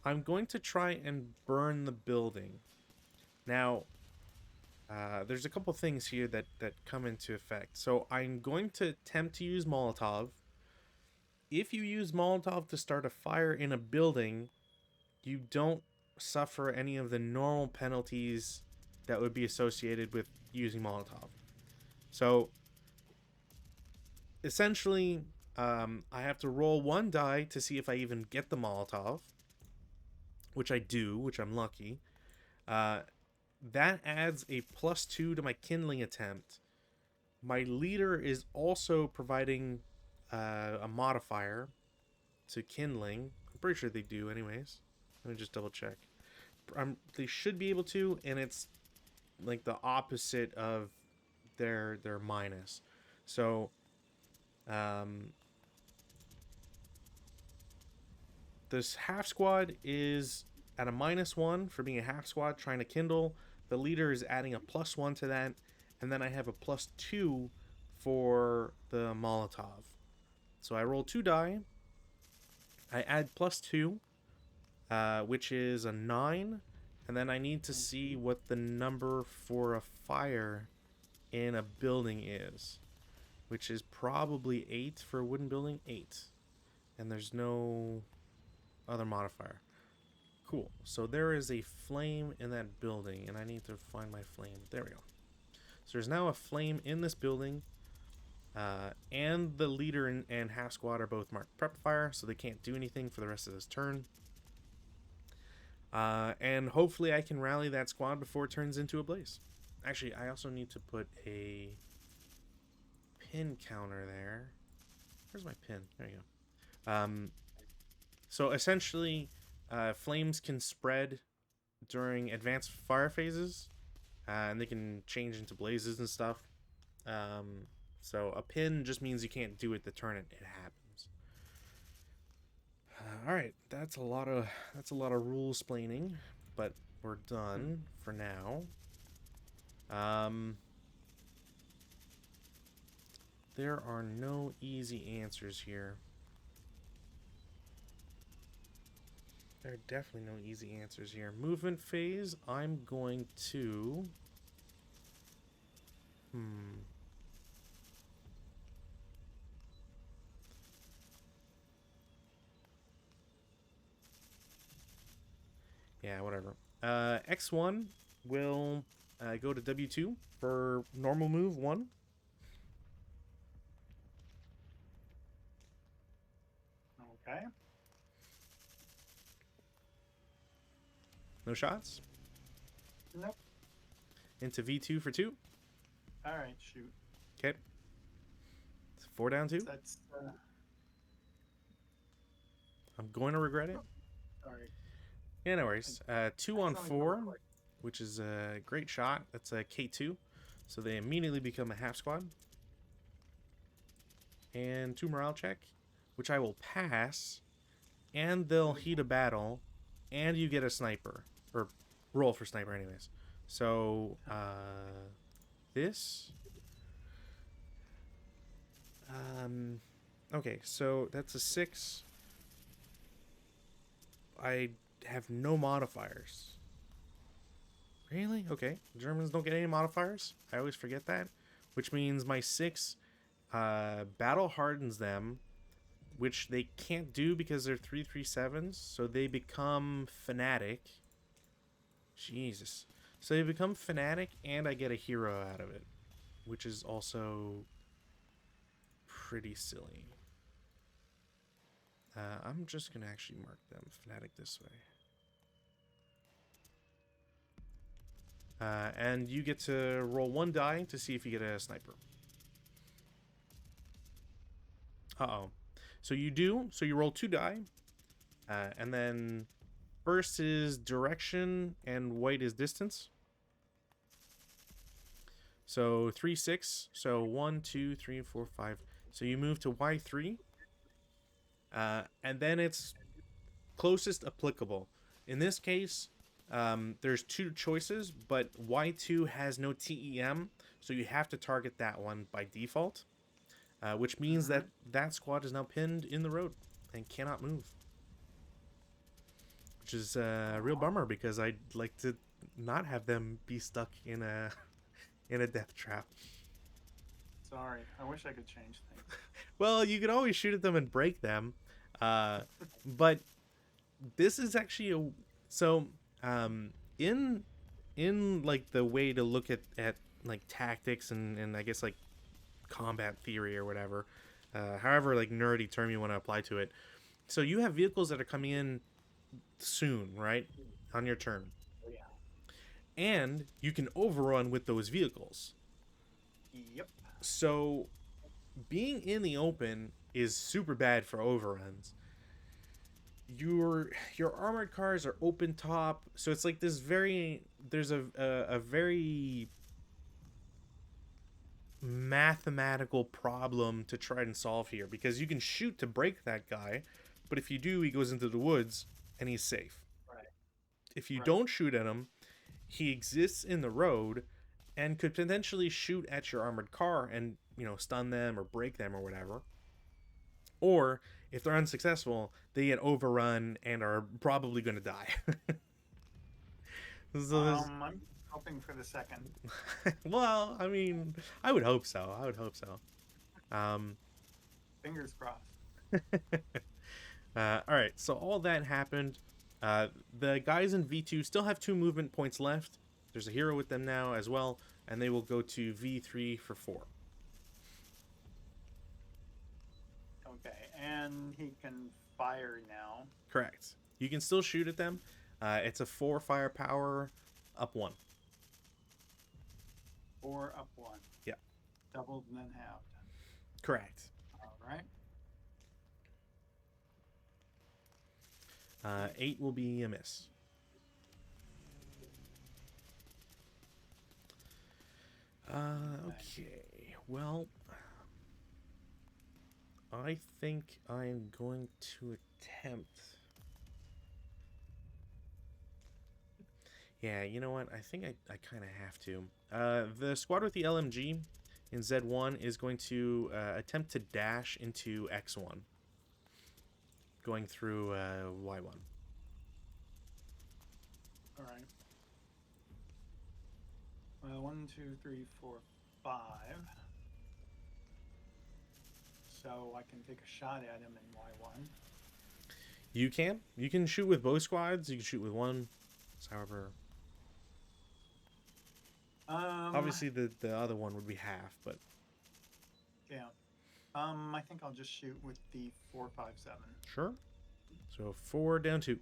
I'm going to try and burn the building. Now, there's a couple things here that come into effect. So I'm going to attempt to use Molotov. If you use Molotov to start a fire in a building, you don't suffer any of the normal penalties that would be associated with using Molotov. So essentially, I have to roll 1 die to see if I even get the Molotov, which I do, which I'm lucky. That adds a +2 to my kindling attempt, My leader is also providing a modifier to kindling. I'm pretty sure they do, anyways. Let me just double check. They should be able to, and it's like the opposite of their minus. So um, this half squad is at a -1 for being a half squad trying to kindle. The leader is adding a +1 to that, and then I have a +2 for the Molotov. So I roll 2 die. I add +2, which is a 9, and then I need to see what the number for a fire in a building is, which is probably 8 for a wooden building. 8, and there's no other modifier. Cool. So there is a flame in that building, and I need to find my flame. There we go. So there's now a flame in this building, and the leader and half squad are both marked prep fire, so they can't do anything for the rest of this turn. And hopefully I can rally that squad before it turns into a blaze. Actually, I also need to put a pin counter there. Where's my pin? There you go. So essentially, flames can spread during advanced fire phases, and they can change into blazes and stuff. So a pin just means you can't do it the turn it happens. All right, that's a lot of rule explaining, but we're done for now. There are no easy answers here. There are definitely no easy answers here. Movement phase, I'm going to... Yeah, whatever. X1 will go to W2 for normal move 1. Okay. No shots. Nope. Into V2 for 2. All right, shoot. Okay. It's 4 down 2. That's. I'm going to regret it. Sorry. Yeah, no worries. 2 on 4, which is a great shot. That's a K2. So they immediately become a half squad. And 2 morale check, which I will pass. And they'll heat a battle. And you get a sniper. Or roll for sniper anyways. So, this... Okay, so that's a 6. I have no modifiers. Really? Okay. Germans don't get any modifiers. I always forget that. Which means my 6 battle hardens them, which they can't do because they're 3/37s, so they become fanatic. Jesus. So they become fanatic, and I get a hero out of it, which is also pretty silly. I'm just going to actually mark them fanatic this way. And you get to roll 1 die to see if you get a sniper. Uh-oh. So you do. So you roll 2 die. And then first is direction and white is distance. So 3, 6. So 1, 2, 3, 4, 5. So you move to Y3. And then it's closest applicable. In this case, there's 2 choices, but Y2 has no TEM, so you have to target that one by default, which means that squad is now pinned in the road and cannot move, which is a real bummer because I'd like to not have them be stuck in a death trap. Sorry, I wish I could change things. Well, you could always shoot at them and break them, but this is actually in like the way to look at like tactics and I guess like combat theory or whatever, however like nerdy term you want to apply to it. So you have vehicles that are coming in soon, right, on your turn. Yeah. And you can overrun with those vehicles. Yep. So being in the open is super bad for overruns. Your armored cars are open top, so it's like this very there's a very mathematical problem to try and solve here because you can shoot to break that guy, but if you do, he goes into the woods and he's safe. Right. If you Right. don't shoot at him, he exists in the road and could potentially shoot at your armored car and, stun them or break them or whatever. Or if they're unsuccessful, they get overrun and are probably going to die. So there's, I'm hoping for the second. well, I mean, I would hope so. I would hope so. Um, Fingers crossed. all right, so all that happened. The guys in V2 still have 2 movement points left. There's a hero with them now as well, and they will go to V3 for 4. Okay, and he can fire now. Correct. You can still shoot at them. It's a 4 firepower up 1. 4 up 1. Yeah. Doubled and then halved. Correct. All right. 8 will be a miss. Okay. Well, I think I'm going to attempt. Yeah, you know what? I think I kind of have to. The squad with the LMG in Z1 is going to attempt to dash into X1, going through Y1. All right. Well, 1, 2, 3, 4, 5. So I can take a shot at him in Y1. You can. You can shoot with both squads. You can shoot with one. However, obviously the other one would be half, but yeah. I think I'll just shoot with the 4, 5, 7. sure. So 4 down 2.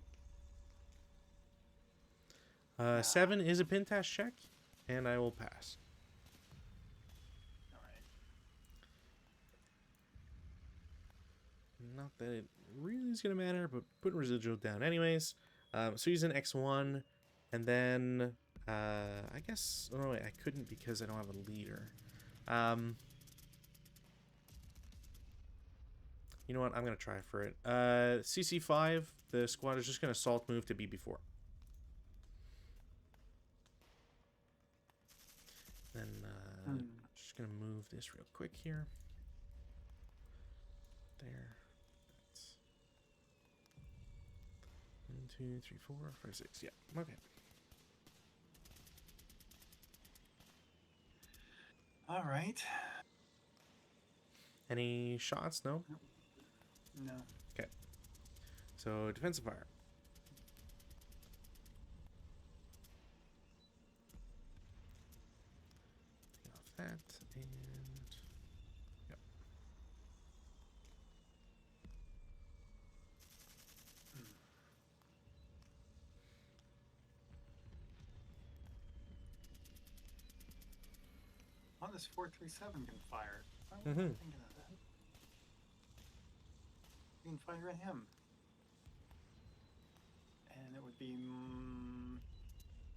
7 is a pintash check, and I will pass. All right. Not that it really is going to matter, but putting residual down anyways. So he's in X1, and then I guess. Oh, no, wait, I couldn't because I don't have a leader. You know what? I'm going to try for it. CC5, the squad is just going to assault move to BB4. Then just going to move this real quick here. There. That's 1, 2, 3, 4, 5, 6. Yeah. Okay. All right. Any shots? No? No. Okay. So defensive fire. Take off that and yep. Oh, this 437 can fire. Why wasn't I thinking of that? You can fire at him. And it would be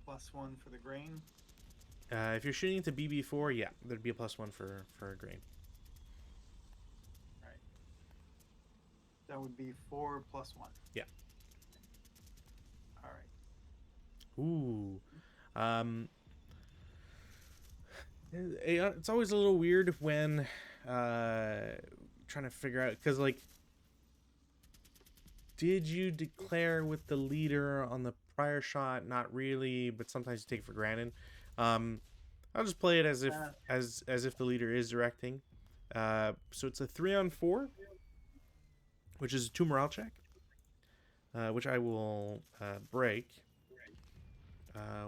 +1 for the grain. If you're shooting into BB4, yeah, there'd be a +1 for a grain. Right. That would be 4 +1. Yeah. All right. Ooh. It's always a little weird when trying to figure out, because like, did you declare with the leader on the prior shot? Not really, but sometimes you take it for granted. I'll just play it as if as if the leader is directing. So it's a 3-on-4, which is a 2 morale check, which I will break.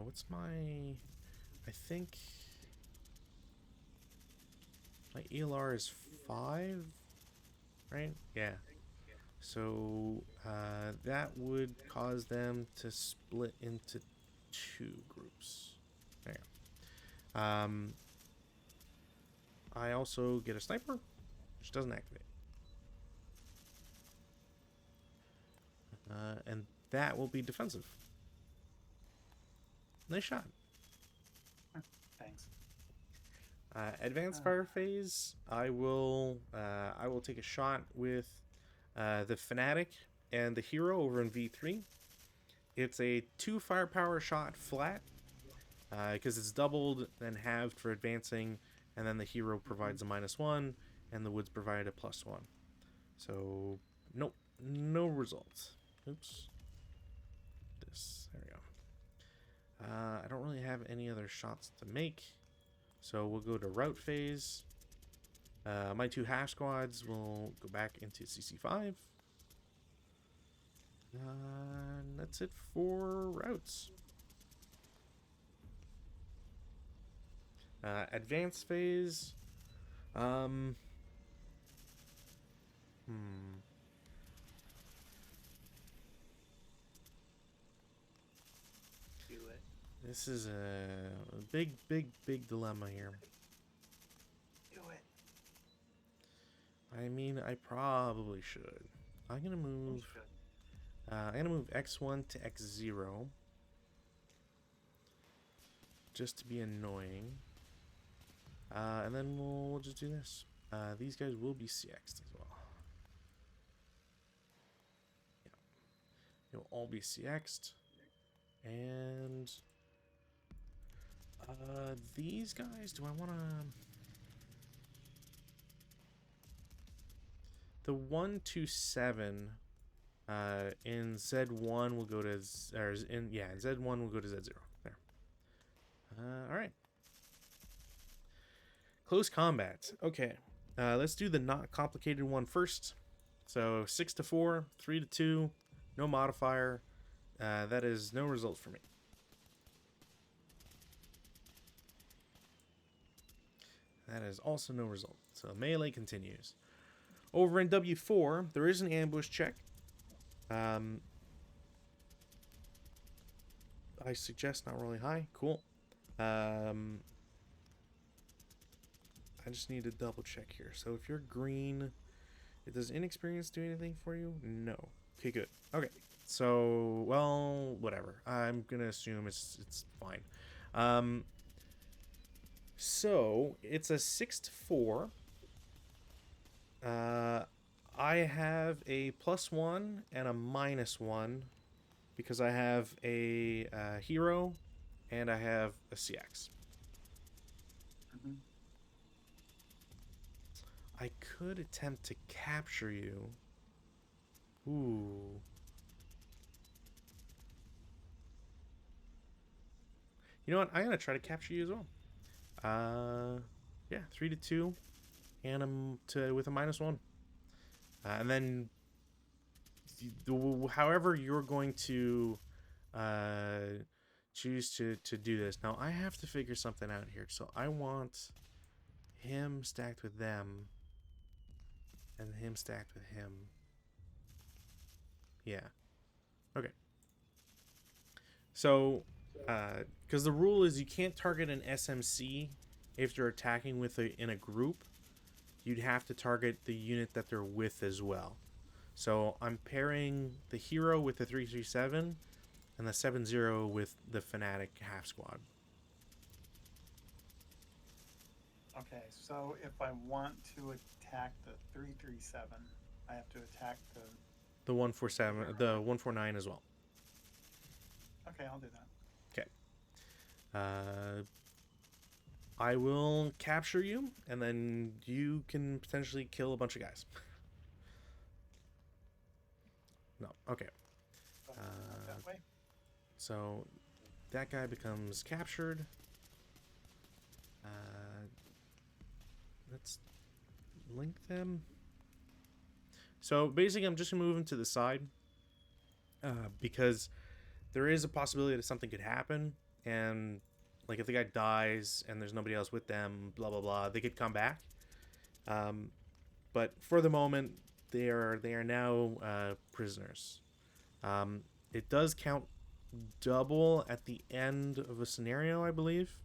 What's my? I think my ELR is 5, right? Yeah. So that would cause them to split into 2 groups. There. I also get a sniper, which doesn't activate. And that will be defensive. Nice shot. Thanks. Advanced fire phase. I will take a shot with the fanatic and the hero over in V3. It's a 2 firepower shot flat because it's doubled and halved for advancing, and then the hero provides a -1, and the woods provide a +1. So nope, no results. Oops. There we go. I don't really have any other shots to make, so we'll go to route phase. My 2 half squads will go back into CC5. And that's it for routes. Advanced phase. Do it. This is a big dilemma here. Do it. I mean, I probably should. I'm gonna move. I'm gonna move X1 to X0, just to be annoying. And then we'll just do this. These guys will be CX'd as well. Yeah, they'll all be CX'd, and these guys. Do I want to? The 127 in Z1 will go to in Z1 will go to Z0. There. All right. Close combat. Okay. Let's do the not complicated one first. So 6-4, 3-2, no modifier. That is no result for me. That is also no result. So melee continues. Over in W4, there is an ambush check. I suggest not really high. Cool. I just need to double check here. So if you're green, does inexperience do anything for you? No. Okay, good. Okay. So, well, whatever. I'm going to assume it's fine. So it's a 6-4. I have a +1 and a -1 because I have a hero and I have a CX. I could attempt to capture you. Ooh. You know what? I'm gonna try to capture you as well. Yeah, 3-2, and with a -1, and then however you're going to choose to do this. Now I have to figure something out here. So I want him stacked with them, and him stacked with him. Yeah. Okay. So, because the rule is you can't target an SMC if you're attacking in a group. You'd have to target the unit that they're with as well. So I'm pairing the hero with the 337 and the 7-0 with the fanatic half squad. Okay, so if I want to attack the 337, I have to attack the 147, the 149 as well. Okay, I'll do that. Okay. I will capture you, and then you can potentially kill a bunch of guys. No, okay. That way. So that guy becomes captured. Let's link them. So basically, I'm just gonna move him to the side because there is a possibility that something could happen, and like if the guy dies and there's nobody else with them, blah blah blah, they could come back. But for the moment, they are now prisoners. It does count double at the end of a scenario, I believe.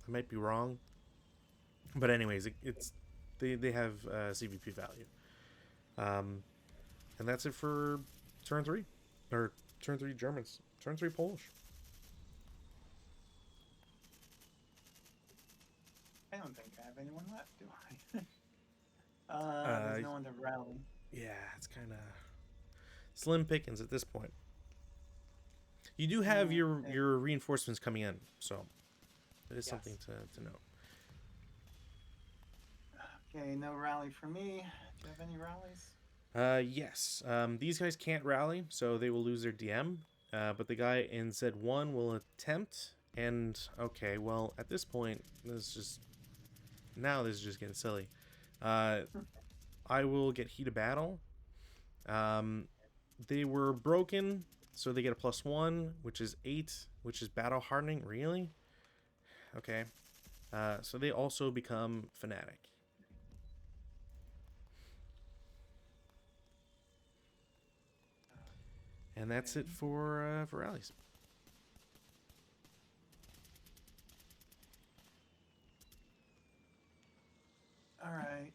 I might be wrong. But anyways, it's they have CVP value. Um, and that's it for turn three, or turn three Germans, turn three Polish. I don't think I have anyone left, do I? There's Uh, no one to rally. yeah, it's kind of slim pickings at this point. You do have Okay. your reinforcements coming in, so it is something Yes. to note. Okay, no rally for me. Do you have any rallies? Yes. These guys can't rally, so they will lose their DM. But the guy in Z1 will attempt. And okay, well, at this point, this is just getting silly. Uh, I will get heat of battle. Um, they were broken, so they get a +1, which is 8, which is battle hardening. Really? Okay. So they also become fanatic, and that's it Okay. for rallies. All right.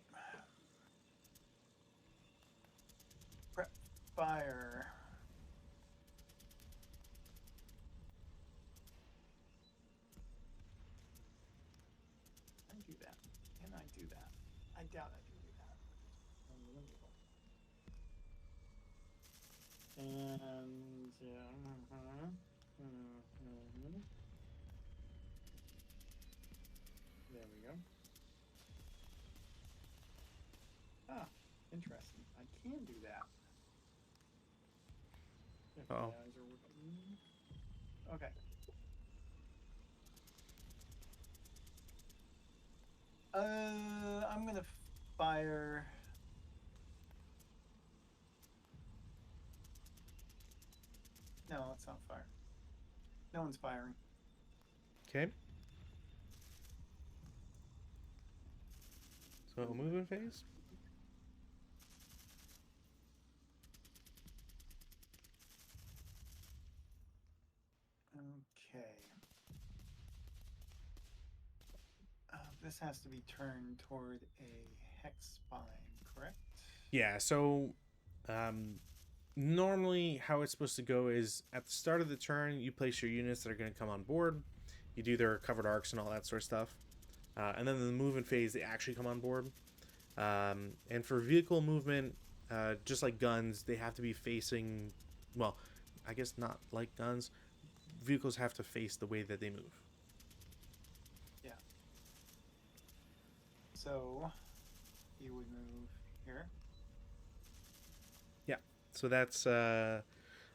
Prep fire. Can I do that? Can I do that? I doubt I can do that. Unbelievable. And there we go. Ah, interesting. I can do that. If my Oh, eyes are working. Okay. I'm gonna fire. No, it's not fire. No one's firing. okay. So movement phase. Okay. This has to be turned toward a hex spine, correct? Yeah. So, um, normally how it's supposed to go is at the start of the turn, you place your units that are going to come on board. You do their covered arcs and all that sort of stuff. And then in the movement phase, they actually come on board. And for vehicle movement, just like guns, they have to be facing. Well, I guess not like guns. Vehicles have to face the way that they move. Yeah. So you would move here. Yeah. So that's I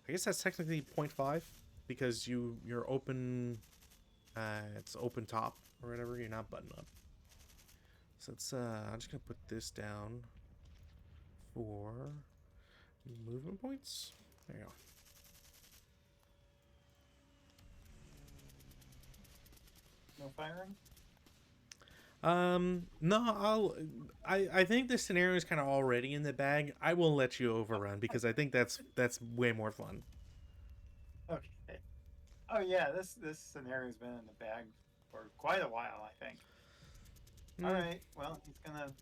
guess that's technically point 0.5 because you're open. It's open top or whatever. You're not button up. So it's I'm just gonna put this down for movement points. There you No firing. go. No, I think this scenario is kind of already in the bag. I will let you overrun because I think that's way more fun. Okay. Oh yeah, this scenario's been in the bag for quite a while, I think. All Hmm. right. Well, he's gonna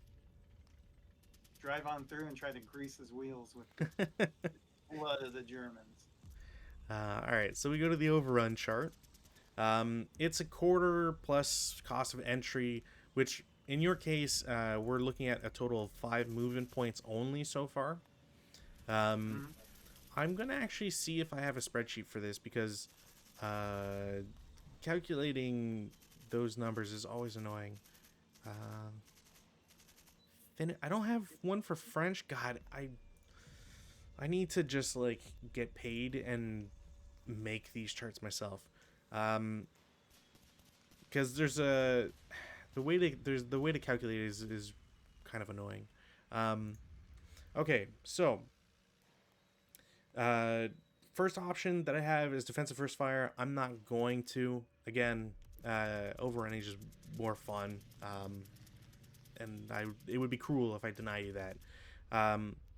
drive on through and try to grease his wheels with blood of the Germans. All right, so we go to the overrun chart. It's a quarter plus cost of entry, which in your case, we're looking at a total of 5 movement points only so far. Um, Mm-hmm. I'm gonna actually see if I have a spreadsheet for this because uh, calculating those numbers is always annoying. Um, I don't have one for French. God, I need to just like get paid and make these charts myself. Um, because there's the way to calculate it is kind of annoying. Um, okay, so uh, first option that I have is defensive first fire. I'm not going to again. Overrunning is just more fun, and I it would be cruel if I deny you that.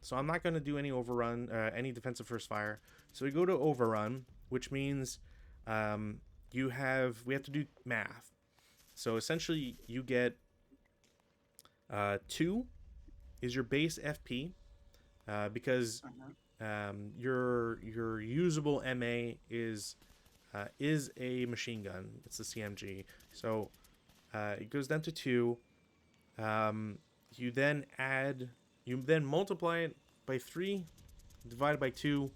So I'm not going to do any overrun, any defensive first fire. So we go to overrun, which means um, we have to do math. So essentially, you get Two is your base FP, because Uh-huh. your usable MA is a machine gun. It's the CMG. So it goes down to two. Um, you then multiply it by three, divided by two,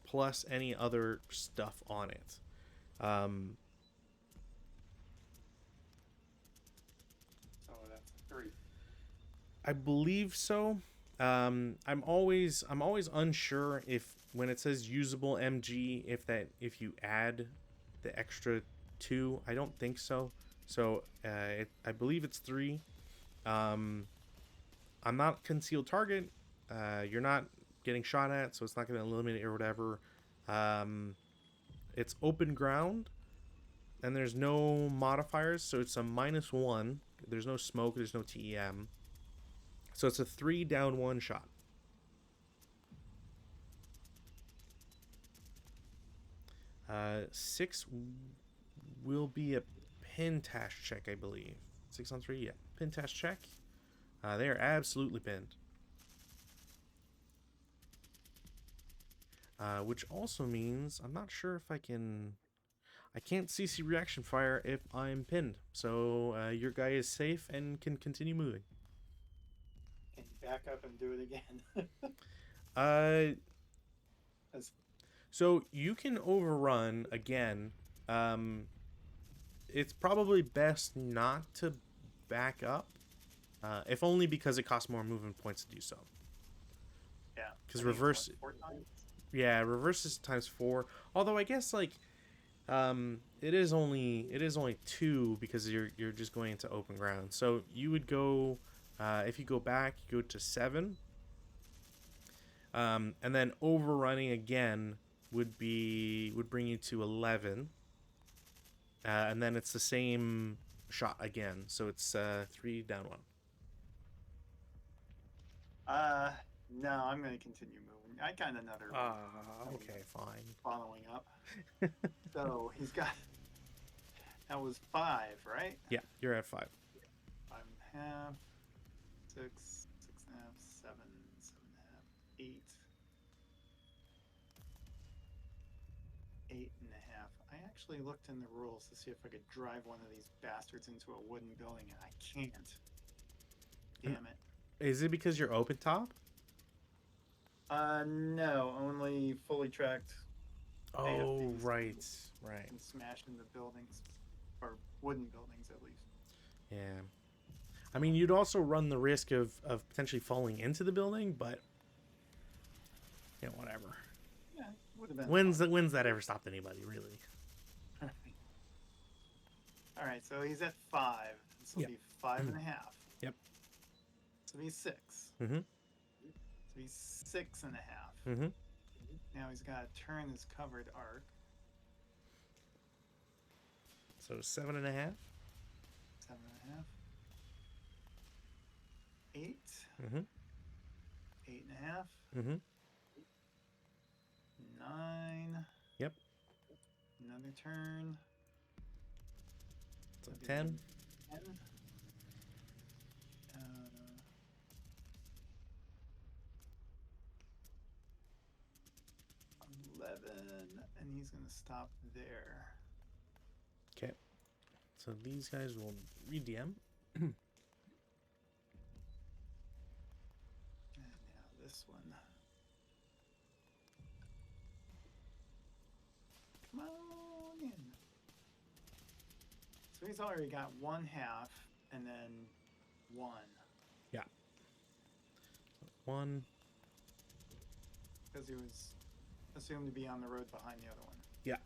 plus any other stuff on it. Um, So that's a 3. I believe so. I'm always unsure if when it says usable MG, if you add the extra two. I don't think so. So I believe it's three. Um, I'm not concealed target. You're not getting shot at, so it's not going to eliminate or whatever. Um, it's open ground, and there's no modifiers, so it's a -1. There's no smoke. There's no TEM. So it's a 3 down 1 shot. 6 will be a pintash check, I believe. 6 on 3, yeah. Pintash check. They are absolutely pinned. Which also means I'm not sure if I can. I can't CC reaction fire if I'm pinned. So your guy is safe and can continue moving. Can you back up and do it again? Uh, As, so you can overrun again. Um, it's probably best not to back up, if only because it costs more movement points to do so. yeah. Because I think it's reverse, what, 4 times? yeah, reverse is times 4. Although I guess like, it is only 2 because you're just going into open ground. So you would go, if you go back, you go to 7, and then overrunning again would bring you to 11, and then it's the same shot again. So it's 3 down 1. Uh, no, I'm going to continue moving. I got another one. Okay, fine. Following up. So he's got, that was 5, right? Yeah, you're at 5. 5.5, 6, 6.5, 7, 7.5, 8, 8.5. I actually looked in the rules to see if I could drive one of these bastards into a wooden building, and I can't. Damn it. Is it because you're open top? No, only fully tracked Oh, AFDs right, right. can smash into buildings, or wooden buildings at least. Yeah. I mean, you'd also run the risk of potentially falling into the building, but whatever. Yeah, would have been When's that ever stopped anybody, really? fun. All right, so he's at 5. This will Yep. be 5.5. Yep. This will be 6. Mm-hmm. This will be 6.5. Mm-hmm. Now he's got to turn his covered arc. So 7.5. 7.5. 8. Mm-hmm. 8.5. Mm-hmm. 9. Yep. Another turn. So 10. 10. 11, and he's going to stop there. Okay. So these guys will re-DM. And now this one. Come on in. So he's already got 1/2 and then 1. Yeah. 1. Because he was assumed to be on the road behind the other one. Yeah.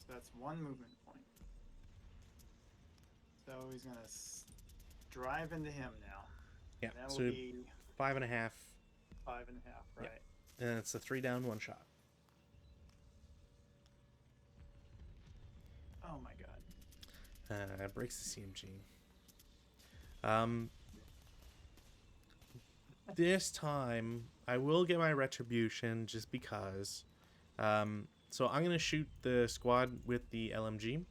So that's 1 movement point. So he's going to drive into him now. Yeah. That will So be 5.5. 5.5, right? Yeah. And it's a 3 down 1 shot. Oh my god. Breaks the CMG. This time I will get my retribution just because. So I'm gonna shoot the squad with the LMG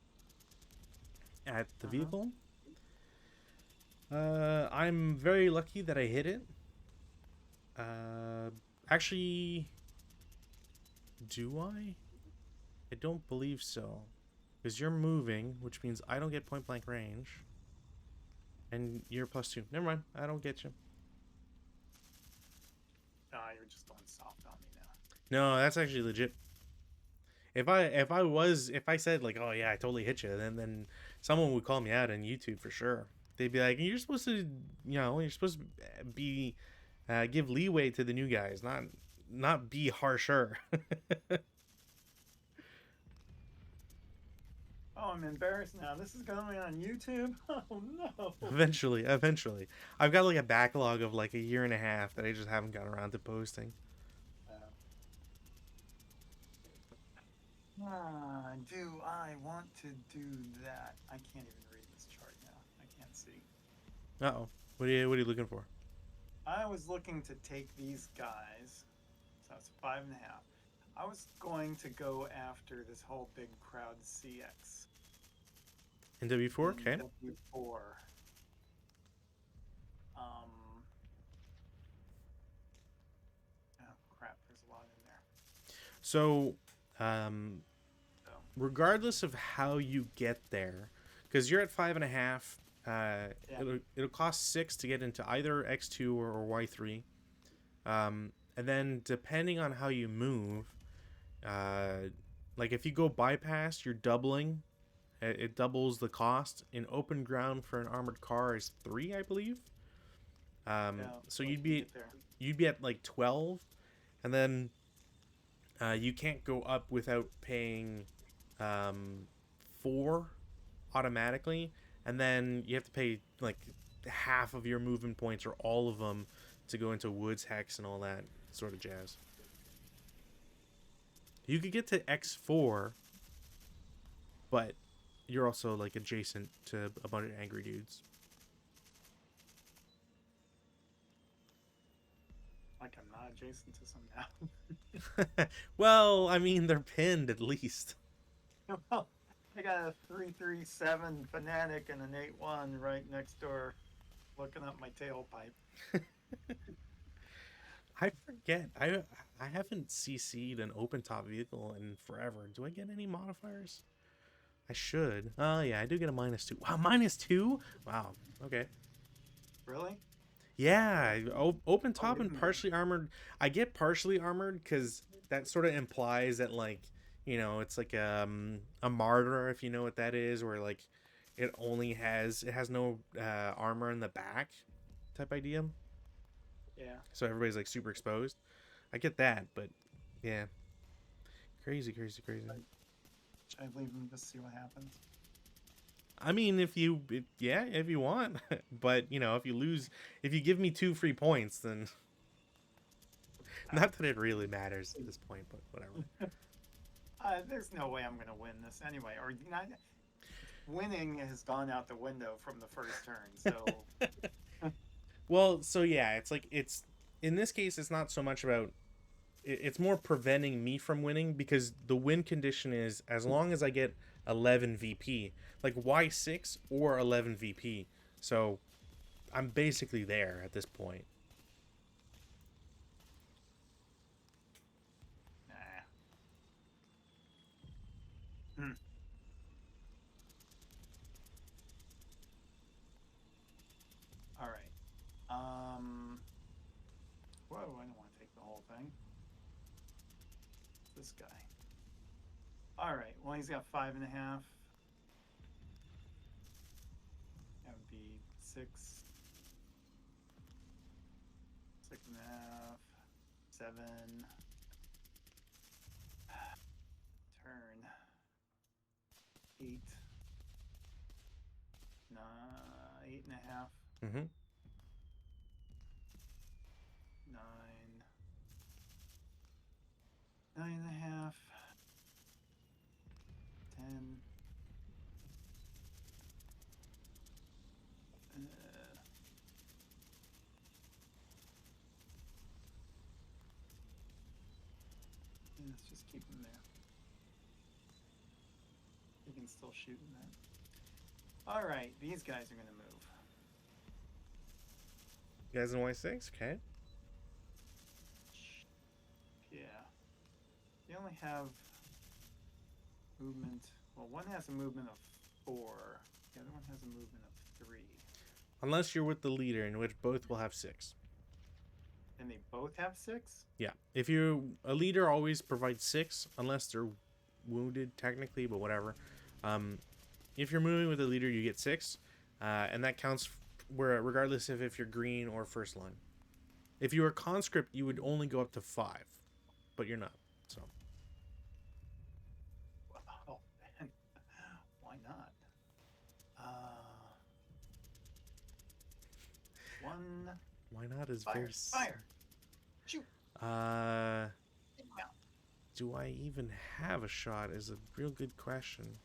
at the vehicle. I'm very lucky that I hit it. Uh, actually, do I? I don't believe so. Because you're moving, which means I don't get point blank range. And you're +2. Never mind. I don't get you. Ah, you're just going soft on me now. No, that's actually legit. If I said like, oh yeah, I totally hit you, then someone would call me out on YouTube for sure. They'd be like, you're supposed to, you're supposed to be give leeway to the new guys, not be harsher. Oh, I'm embarrassed now. This is going on YouTube? Oh, no. Eventually, I've got like a backlog of like a year and a half that I just haven't gotten around to posting. Do I want to do that? I can't even read this chart now. I can't see. Uh oh, what are you looking for? I was looking to take these guys, so it's 5.5. I was going to go after this whole big crowd CX In W4, in okay. W4. Um, oh crap, there's a lot in there. So, um, So regardless of how you get there, because you're at 5.5, yeah, it'll cost 6 to get into either X2 or Y3. And then depending on how you move, uh, like if you go bypass, you're doubling. It doubles the cost. In open ground for an armored car is 3, I believe. yeah. So So I you'd can be get there. you'd be at like 12, and then you can't go up without paying um, 4 automatically, and then you have to pay like half of your movement points or all of them to go into woods hex and all that sort of jazz. You could get to X4, but you're also like adjacent to a bunch of angry dudes. Like I'm not adjacent to some now. Well, I mean they're pinned at least. Well, I got a 337 fanatic and an 81 right next door, looking up my tailpipe. I forget. I haven't CC'd an open top vehicle in forever. Do I get any modifiers? I should. Oh yeah, I do get a -2. Wow, -2. Wow. Okay. Really? Yeah, open Oh, top we and can go. partially armored. I get partially armored because that sort of implies that like it's like a martyr, if you know what that is, where like it has no armor in the back type idea, Yeah. so everybody's like super exposed. I get that, but yeah, crazy, crazy, crazy. Should I leave them just see what happens? I mean, yeah, if you want, but if you lose, if you give me 2 free points, then Ah, not that it really matters at this point, but whatever. there's no way I'm going to win this anyway. Or not, winning has gone out the window from the first turn. So, Well, so yeah, it's like it's in this case, it's not so much about it's more preventing me from winning because the win condition is as long as I get 11 VP, like Y6 or 11 VP. So I'm basically there at this point. nah. Hmm. All right. Whoa, I don't want to take the whole thing. This guy. All right. Well, he's got 5.5. That would be 6, 6.5, 7. Turn 8, 9, 8.5, Mm-hmm. 9, 9.5, 10. Let's just keep him there. He can still shoot in that. All right, these guys are going to move. guys in Y6, okay. Yeah. They only have movement. Well, one has a movement of 4. The other one has a movement of 3. Unless you're with the leader, in which both will have 6. And they both have 6? Yeah. If you a leader always provides 6, unless they're wounded technically, but whatever. Um, if you're moving with a leader, you get 6, and that counts where regardless of if you're green or first line. If you were conscript, you would only go up to 5, but you're not. So Oh, man. Why not? One. why not is Fire. Fire. Shoot. Uh, Take 'em out. do I even have a shot? Is a real good question.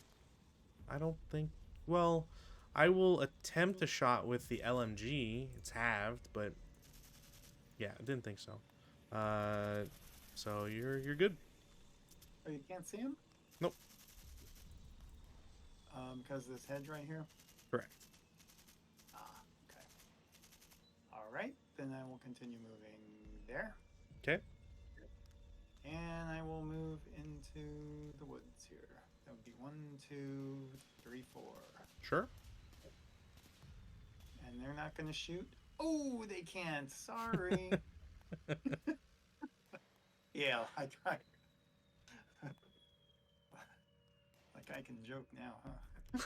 I don't think. Well, I will attempt a shot with the LMG. It's halved, but yeah, I didn't think so. So you're good. Oh, you can't see him? Nope. Because this hedge right here? Correct. Ah, okay. All right, then I will continue moving there. Okay. And I will move into the woods here. That would be 1, 2, 3, 4. Sure. And they're not going to shoot? Oh, they can't. Sorry. Yeah, I tried. Like I can joke now, huh?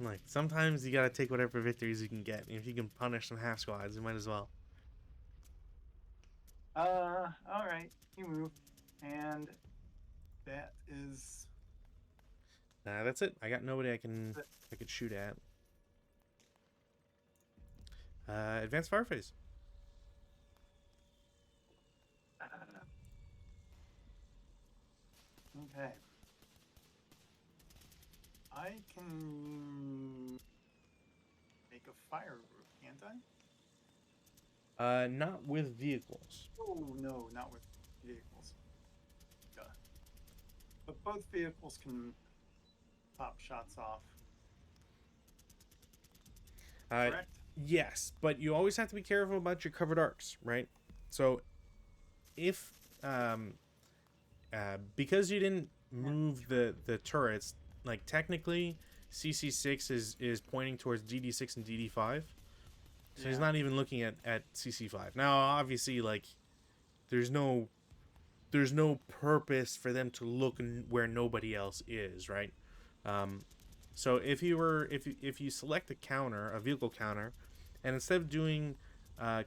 Like sometimes you gotta take whatever victories you can get. If you can punish some half squads, you might as well. All right. You move. And that is... That's it. I got nobody I could shoot at. Advanced fire phase. Okay. I can make a fire group, can't I? Not with vehicles. Oh, no, not with vehicles. Duh. But both vehicles can pop shots off. Correct? Yes, but you always have to be careful about your covered arcs, right? So, if because you didn't move the turrets, like technically CC6 is pointing towards DD6 and DD5, so he's not even looking at CC5. Now, obviously, like there's no purpose for them to look where nobody else is, right? So if you select a vehicle counter, and instead of doing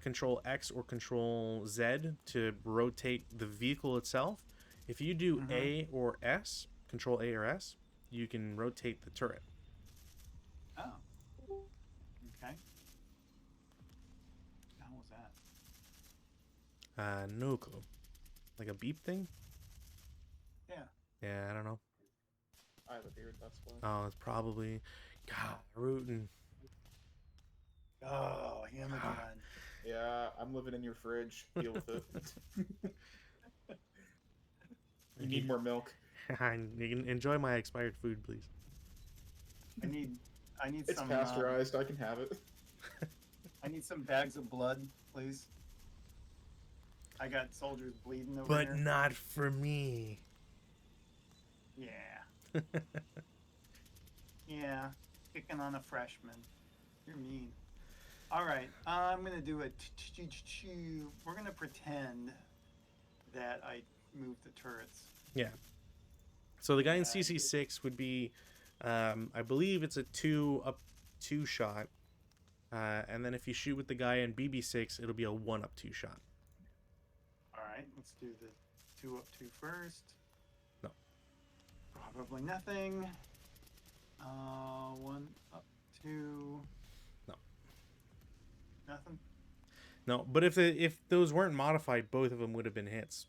Control X or Control Z to rotate the vehicle itself, if you do A or S, Control A or S, you can rotate the turret. Oh. Okay. How was that? No clue. Like a beep thing? Yeah. Yeah, I don't know. I have a beard, that's why. Oh, it's probably God rooting. Oh, him again. Yeah, I'm living in your fridge. Deal with it. You need more milk. You can enjoy my expired food, please. I need It's some pasteurized. I can have it. I need some bags of blood, please. I got soldiers bleeding over But here. not for me. Yeah. Yeah. Picking on a freshman. You're mean. All right. I'm going to do a... We're going to pretend that I moved the turrets. Yeah. So the guy in CC6 would be, I believe it's a 2 shot. And then if you shoot with the guy in BB6, it'll be a 1 up 2 shot. All right. Let's do the 2 up 2 first. No. Probably nothing. 1 up 2. No. Nothing? No, but if those weren't modified, both of them would have been hits.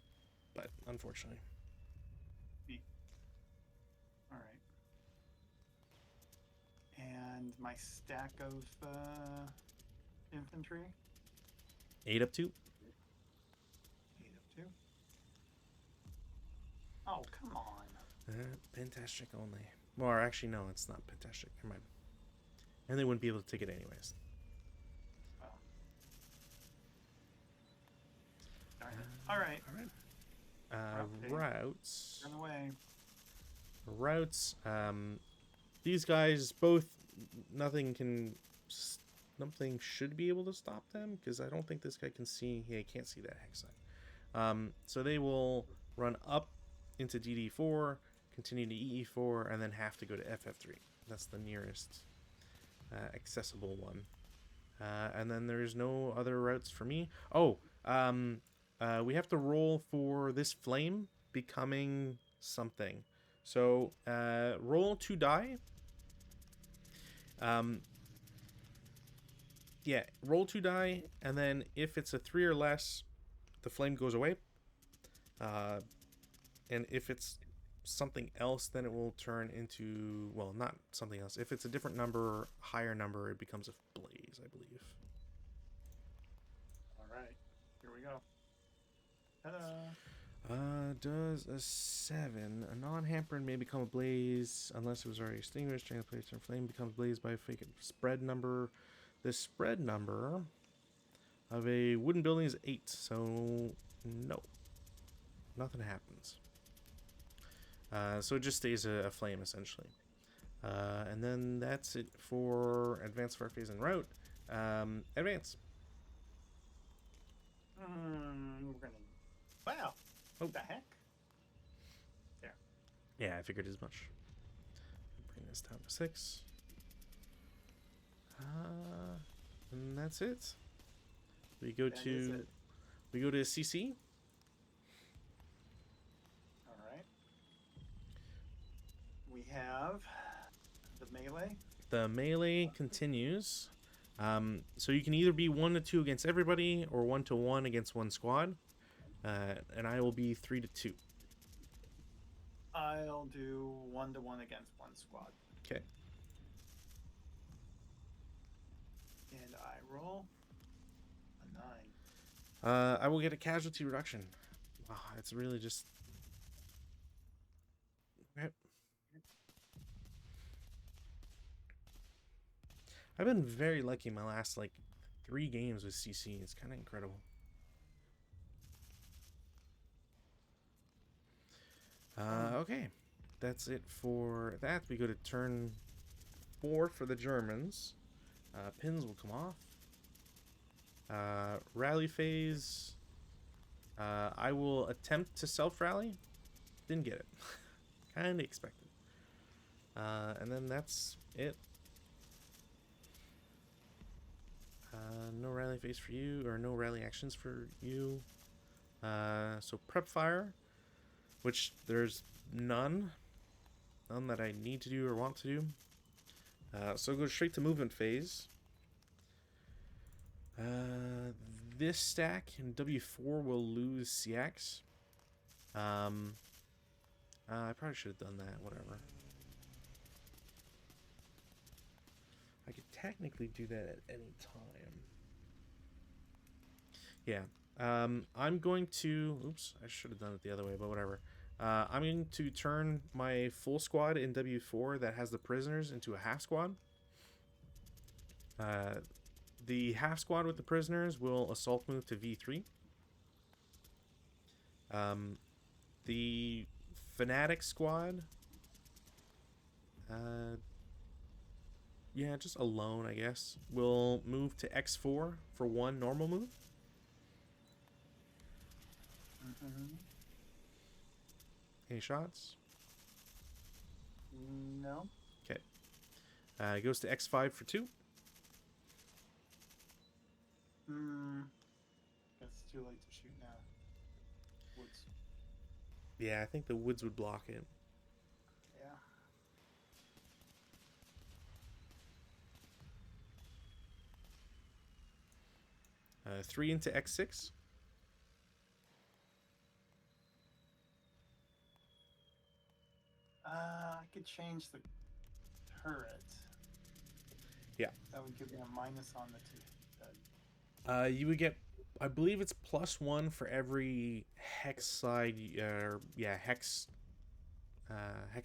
But unfortunately. All right. And my stack of infantry? 8 up 2. 8 up 2. Oh, come on. Pentastic only. Or actually, no, it's not Pentastic. Never mind. And they wouldn't be able to take it anyways. Oh. All right. All right. Okay. Routes. Run away. Routes. These guys both. Nothing can. Nothing should be able to stop them because I don't think this guy can see. Yeah, he can't see that hex sign. So they will run up into DD4, continue to EE4, and then have to go to FF3. That's the nearest accessible one. And then there's no other routes for me. Oh, we have to roll for this flame becoming something. So roll 2 die. Yeah, roll 2 die, and then if it's a 3 or less, the flame goes away. And if it's something else, then it will turn into, well, not something else. If it's a different number, higher number, it becomes a blaze, I believe. All right. Here we go. Ta-da. Does a 7. A non-hampered may become a blaze unless it was already extinguished. During the place turn flame becomes blaze by a fake spread number. The spread number of a wooden building is 8, so no. Nothing happens. So it just stays a flame, essentially. And then that's it for Advance Far Phase and Route. Advance. We're gonna. Wow. Oh. What the heck? There. Yeah, I figured as much. Bring this down to 6. And that's it. We go to CC. All right. We have the melee. The melee continues. So you can either be 1-2 against everybody or 1-1 against one squad. And I will be 3-2. I'll do 1-1 against one squad. Okay. And I roll a 9. I will get a casualty reduction. Wow, it's really just. Okay. I've been very lucky in my last 3 games with CC. It's kind of incredible. Okay, that's it for that. We go to turn 4 for the Germans. Pins will come off. Rally phase. I will attempt to self-rally. Didn't get it. Kind of expected. And then that's it. No rally phase for you, or no rally actions for you. So prep fire, which there's none that I need to do or want to do. So go straight to movement phase. This stack in W4 will lose CX. I probably should have done that. Whatever. I could technically do that at any time. Yeah. I'm going to. Oops, I should have done it the other way, but whatever. I'm going to turn my full squad in W4 that has the prisoners into a half squad. The half squad with the prisoners will assault move to V3. The fanatic squad, yeah, just alone, I guess, will move to X4 for 1 normal move. Any shots? No. Okay. It goes to X5 for 2. Guess it's too late to shoot now. Woods. Yeah, I think the woods would block it. Yeah. 3 into X6. I could change the turret. Yeah. That would give me a minus on the 2. You would get, I believe it's +1 for every hex side, hex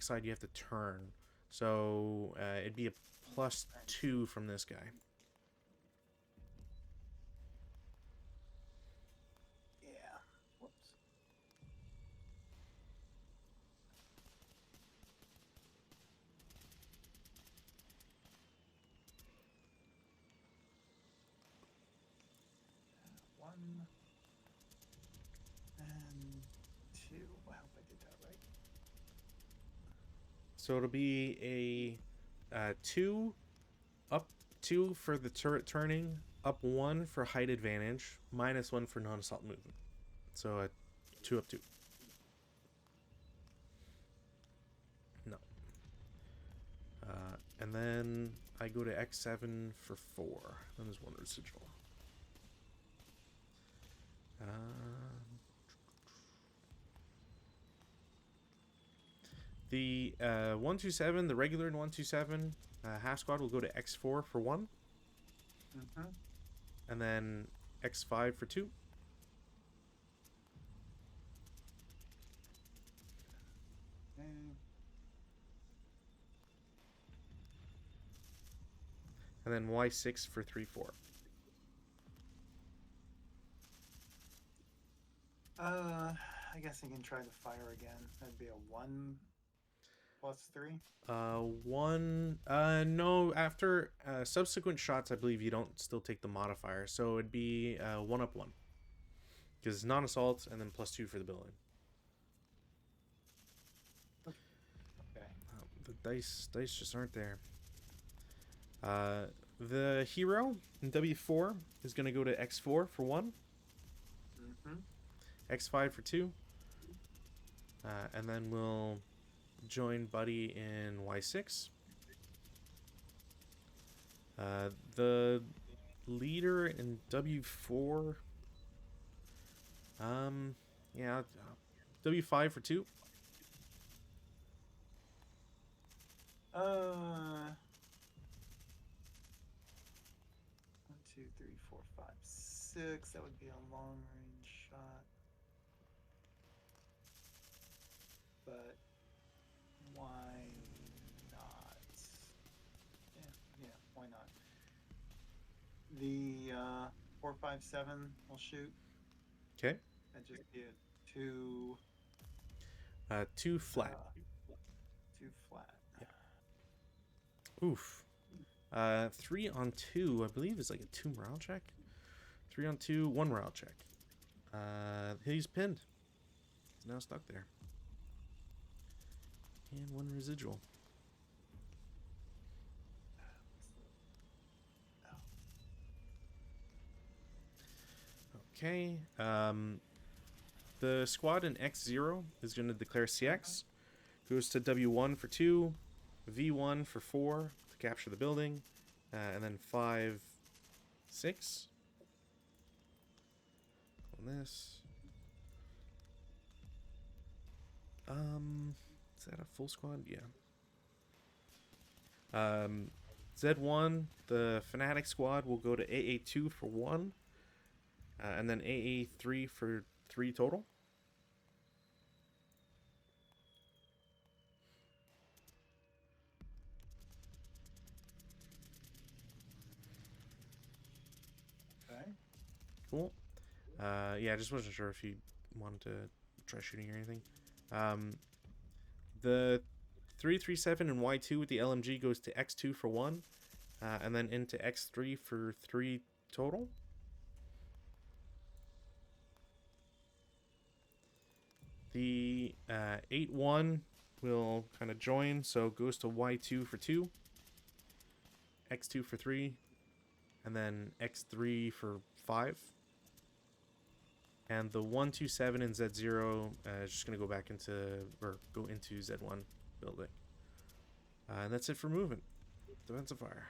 side you have to turn. So it'd be a +2 from this guy. Yeah. I hope I did that right. So it'll be a 2 up 2 for the turret turning, up 1 for height advantage, -1 for non-assault movement. So a 2 up 2. No. And then I go to X7 for 4. Then there's 1 residual. The 127, the regular in 127, half squad will go to X4 for 1. Mm-hmm. And then X5 for 2. Okay. And then Y6 for 3-4. I guess I can try to fire again. That'd be a 1 plus 3. 1. No, after subsequent shots, I believe you don't still take the modifier. So it'd be 1 up 1. Because it's non-assault and then +2 for the building. Okay. The dice just aren't there. The hero in W4 is going to go to X4 for 1. Mm-hmm. X5 for 2. And then we'll join Buddy in Y6. The leader in W4. Yeah, W5 for 2. 1, 2, 3, 4, 5, 6. That would be a long range shot. But why not? Yeah, why not? The 4, 5, 7 will shoot. Okay. That'd just be a 2. 2 flat. 2 flat. Oof. 3 on 2, I believe, is like a 2 morale check. 3 on 2, 1 morale check. He's pinned. He's now stuck there. And 1 residual. Okay. The squad in X0 is going to declare CX. Goes to W1 for 2, V1 for 4 to capture the building, and then 5, 6 on this. Is that a full squad? Yeah. Z1, the Fnatic squad will go to AA2 for 1, and then AA3 for 3 total. Okay. Cool. Yeah, I just wasn't sure if you wanted to try shooting or anything. The 337 and Y2 with the LMG goes to X2 for 1, and then into X3 for 3 total. The 8-1 will kind of join, so goes to Y2 for 2, X2 for 3, and then X3 for 5. And the 127 and Z0 is just going to go back into, or go into Z1 building. And that's it for movement. Defensive fire.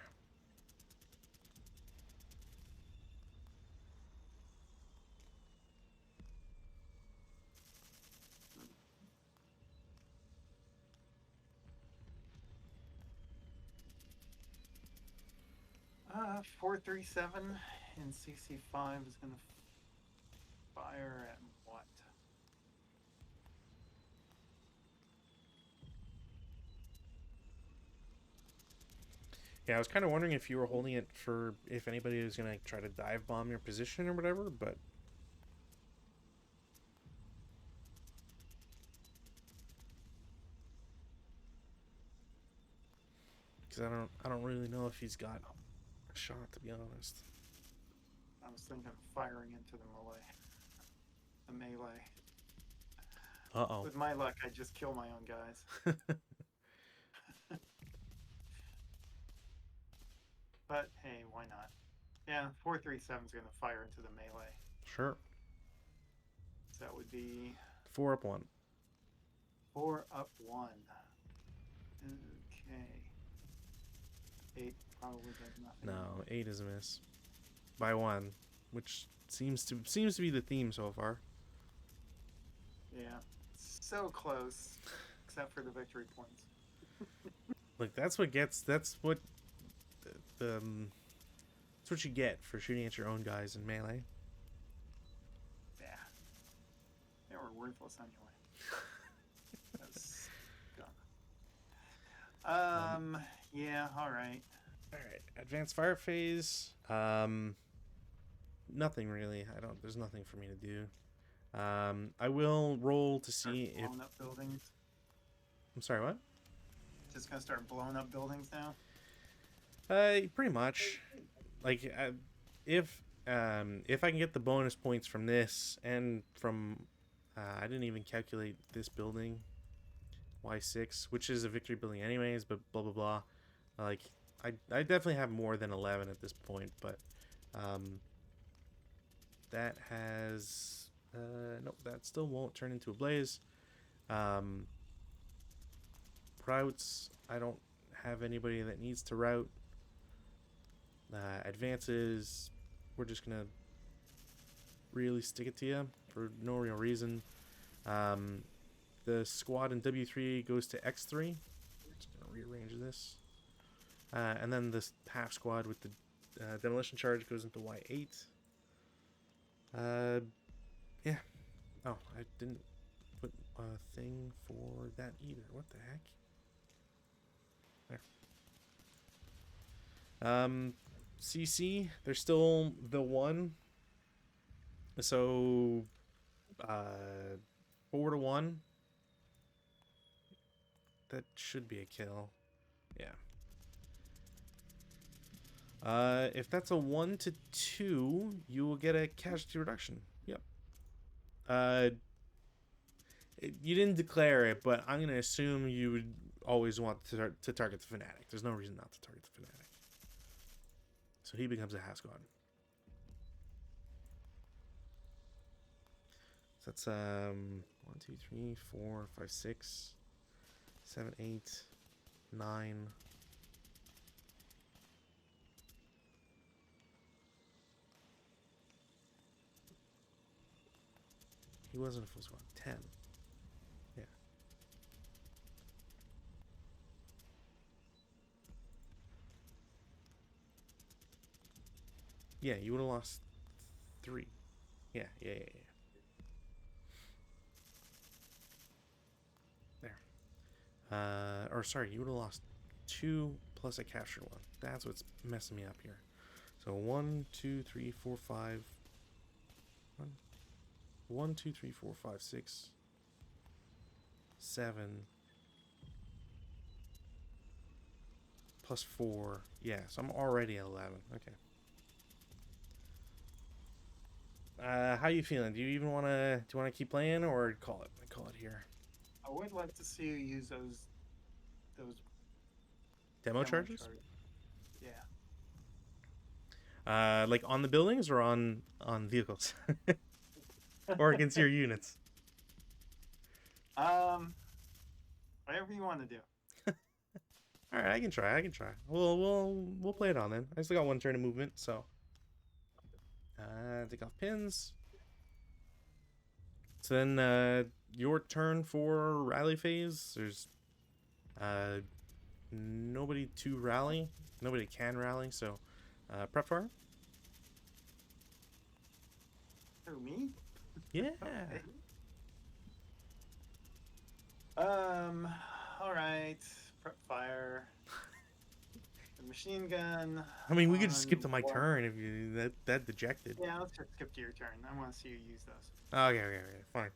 Uh, 437 in CC5 is going to fire at what? Yeah, I was kind of wondering if you were holding it for if anybody was going to try to dive bomb your position or whatever, but because I don't really know if he's got a shot, to be honest. I was thinking of firing into the melee. Uh-oh. With my luck, I just kill my own guys. But hey, why not? Yeah, 437 is going to fire into the melee. Sure. So that would be 4 up 1. 4 up 1. Okay. 8 probably does nothing. No, 8 is a miss. By 1, which seems to be the theme so far. Yeah. So close, except for the victory points. Look, that's what that's what you get for shooting at your own guys in melee. Yeah. They were worthless anyway. That's dumb. Yeah, alright. Alright, advanced fire phase. Nothing really. There's nothing for me to do. I will roll to see if... Blown up buildings. I'm sorry, what? Just gonna start blowing up buildings now? Pretty much. Like, if I can get the bonus points from this and from... I didn't even calculate this building. Y6, which is a victory building anyways, but blah, blah, blah. Like, I definitely have more than 11 at this point, but... that has... nope, that still won't turn into a blaze. Routes, I don't have anybody that needs to route. Advances, we're just gonna really stick it to you for no real reason. The squad in W3 goes to X3. Just gonna rearrange this. And then this half squad with the demolition charge goes into Y8. Yeah. Oh, I didn't put a thing for that either. What the heck? There. CC, there's still the 1. So, 4 to 1. That should be a kill. Yeah. If that's a 1 to 2, you will get a casualty reduction. Yep. You didn't declare it, but I'm going to assume you would always want to target the Fanatic. There's no reason not to target the Fanatic. So he becomes a half squad. So that's 1, 2, 3, 4, 5, 6, 7, 8, 9. He wasn't a full squad. 10. Yeah. Yeah, you would have lost 3. Yeah. There. Or sorry, you would have lost 2 plus a captured 1. That's what's messing me up here. So 1, 2, 3, 4, 5. 1, 2, 3, 4, 5, 6, 7. Plus 4. Yeah, so I'm already at 11. Okay. How you feeling? Do you even want to keep playing or call it? Call it here. I would like to see you use those Demo charges? Yeah. Like on the buildings or on vehicles? Or against your units? Whatever you want to do. All right, I can try. We'll play it on then. I still got 1 turn of movement, so take off pins. So then your turn for rally phase. There's nobody to rally. Nobody can rally, so prep fire. Who, me? Yeah. Okay. All right. Prep fire. The machine gun. I mean, we could just skip on to my 1. turn if you that dejected. Yeah, let's just skip to your turn. I want to see you use those. Okay, fine.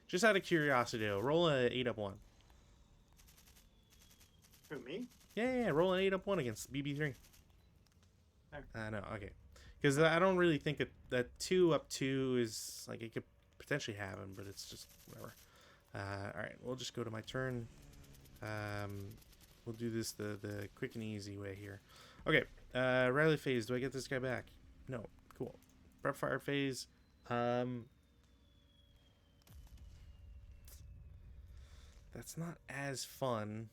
Just out of curiosity, though, roll a 8 up 1. Who, me? Yeah, roll an 8 up 1 against BB3. Okay. No, okay. Because I don't really think that 2 up 2 is, like, it could potentially have him, but it's just whatever. All right, we'll just go to my turn. We'll do this the quick and easy way here. Okay, rally phase. Do I get this guy back? No. Cool. Prep fire phase. That's not as fun.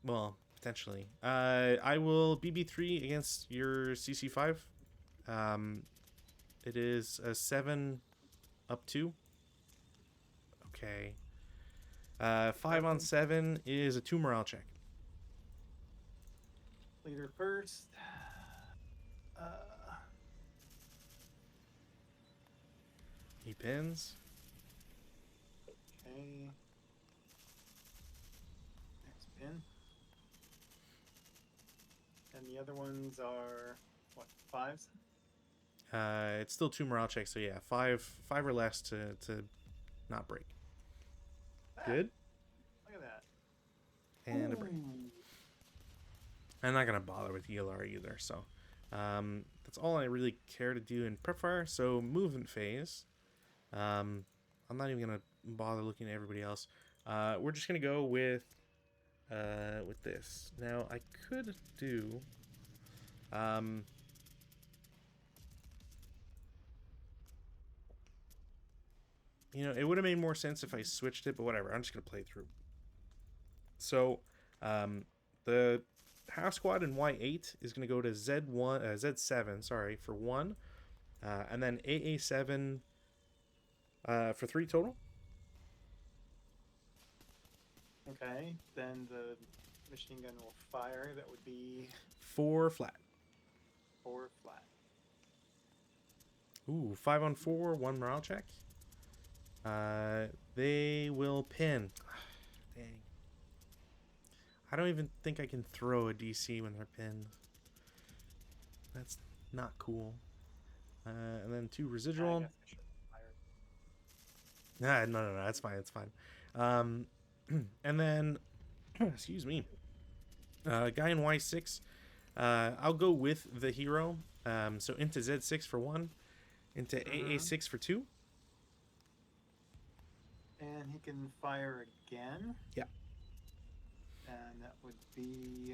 Well, potentially. I will BB3 against your CC5. It is a 7 up 2. Okay. 5 on 7 is a 2 morale check. Leader first. He pins. Okay. Next pin. And the other ones are what, 5s? It's still 2 morale checks, so yeah, 5 or less to not break. Good. Look at that. And a break. Ooh. I'm not gonna bother with ELR either, so that's all I really care to do in prep fire. So movement phase. I'm not even gonna bother looking at everybody else. We're just gonna go with this. Now I could do you know, it would have made more sense if I switched it, but whatever. I'm just gonna play through. So the half squad in Y8 is gonna go to Z7, sorry, for 1, and then AA7 for 3 total. Okay, then the machine gun will fire. That would be 4 flat. 4 flat. Ooh, 5 on 4, 1 morale check. They will pin. Dang. I don't even think I can throw a DC when they're pinned. That's not cool. And then 2 residual. I guess I should have fired. No, that's fine. It's fine. And then, excuse me, guy in Y6. I'll go with the hero. So into Z6 for 1, into AA6 for 2. And he can fire again. Yeah. And that would be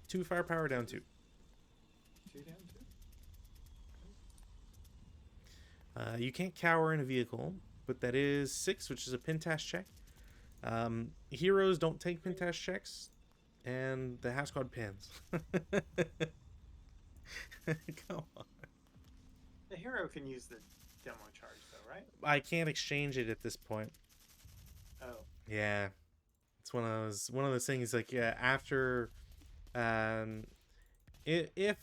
2 firepower down 2. 2 down 2. You can't cower in a vehicle, but that is 6, which is a pintash check. Heroes don't take pintash checks, and the half squad pins. Come on. The hero can use the demo charge, though, right? I can't exchange it at this point. Oh. Yeah, it's one of those things. Like, yeah, after, if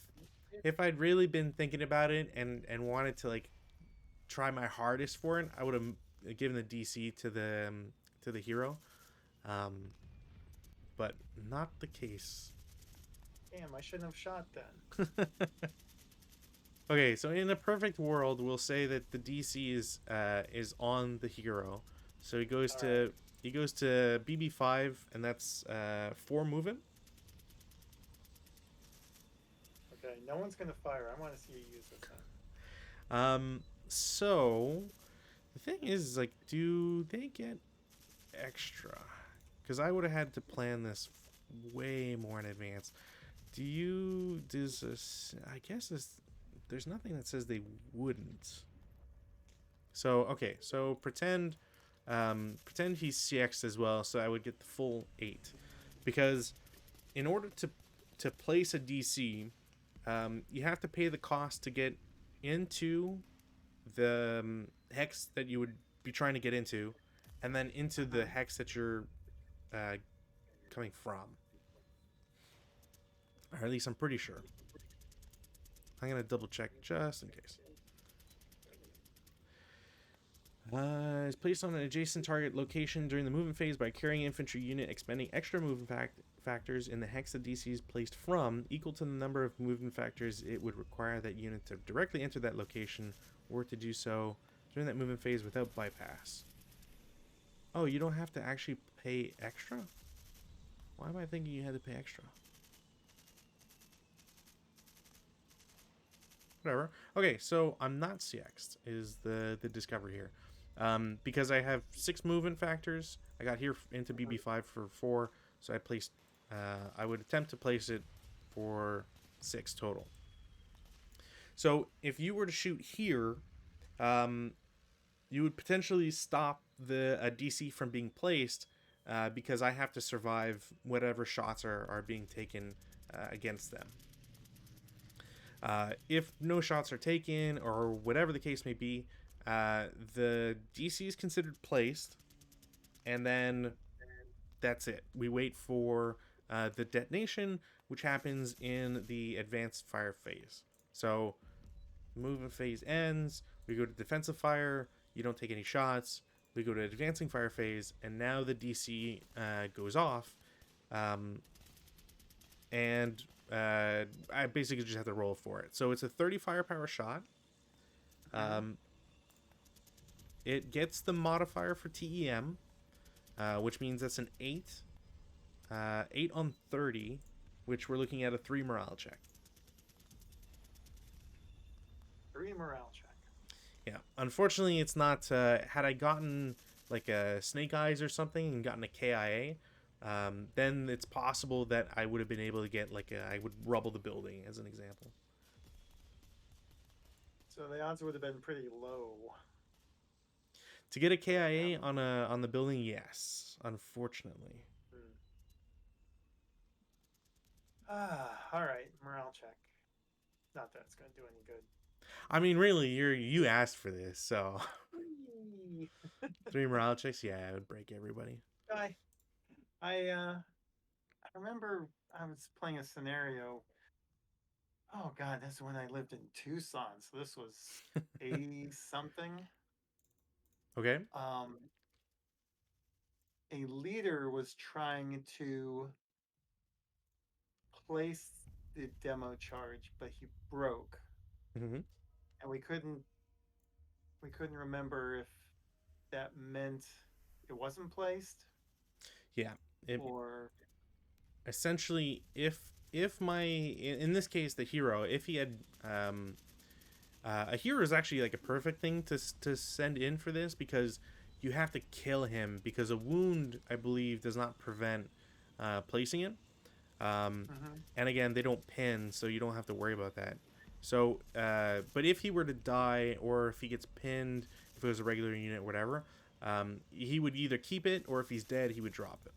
I'd really been thinking about it and wanted to like try my hardest for it, I would have given the DC to the hero, but not the case. Damn, I shouldn't have shot then. Okay, so in a perfect world, we'll say that the DC is on the hero, so he goes to BB5, and that's 4 movement. Okay, no one's gonna fire. I want to see you use this thing. So the thing is, like, do they get extra? Because I would have had to plan this way more in advance. Does this? I guess there's nothing that says they wouldn't. So okay, so pretend he's CX'd as well, so I would get the full 8, because in order to place a DC, you have to pay the cost to get into the hex that you would be trying to get into, and then into the hex that you're coming from. Or at least I'm pretty sure. I'm gonna double check just in case. Is placed on an adjacent target location during the movement phase by carrying infantry unit, expending extra movement factors in the hex the DC is placed from, equal to the number of movement factors it would require that unit to directly enter that location, or to do so during that movement phase without bypass. Oh, you don't have to actually pay extra? Why am I thinking you had to pay extra? Whatever. Okay, so I'm not CX'd is the discovery here. Because I have 6 movement factors, I got here into BB5 for 4, so I would attempt to place it for 6 total. So if you were to shoot here, um, you would potentially stop the DC from being placed because I have to survive whatever shots are being taken against them. If no shots are taken or whatever the case may be, the DC is considered placed, and then that's it. We wait for the detonation, which happens in the advanced fire phase. So, movement phase ends, we go to defensive fire, you don't take any shots, we go to advancing fire phase, and now the DC goes off, um, and I basically just have to roll for it. So it's a 30 firepower shot. Um, it gets the modifier for TEM, which means that's an 8. 8 on 30, which we're looking at a 3 morale check. 3 morale check. Yeah, unfortunately, it's not. Had I gotten like a Snake Eyes or something and gotten a KIA, then it's possible that I would have been able to get I would rubble the building as an example. So the odds would have been pretty low. To get a KIA on the building, yes, unfortunately. All right, morale check. Not that it's going to do any good. I mean, really, you asked for this, so 3 morale checks. Yeah, I would break everybody. I remember I was playing a scenario. Oh God, that's when I lived in Tucson. So this was 80 something. Okay. A leader was trying to place the demo charge, but he broke, Mm-hmm. and we couldn't remember if that meant it wasn't placed. Yeah. Or essentially, if my in this case the hero, if he had a hero is actually like a perfect thing to send in for this, because you have to kill him, because a wound, I believe, does not prevent placing it. And again, they don't pin, so you don't have to worry about that. So, but if he were to die, or if he gets pinned, if it was a regular unit or whatever, he would either keep it, or if he's dead, he would drop it.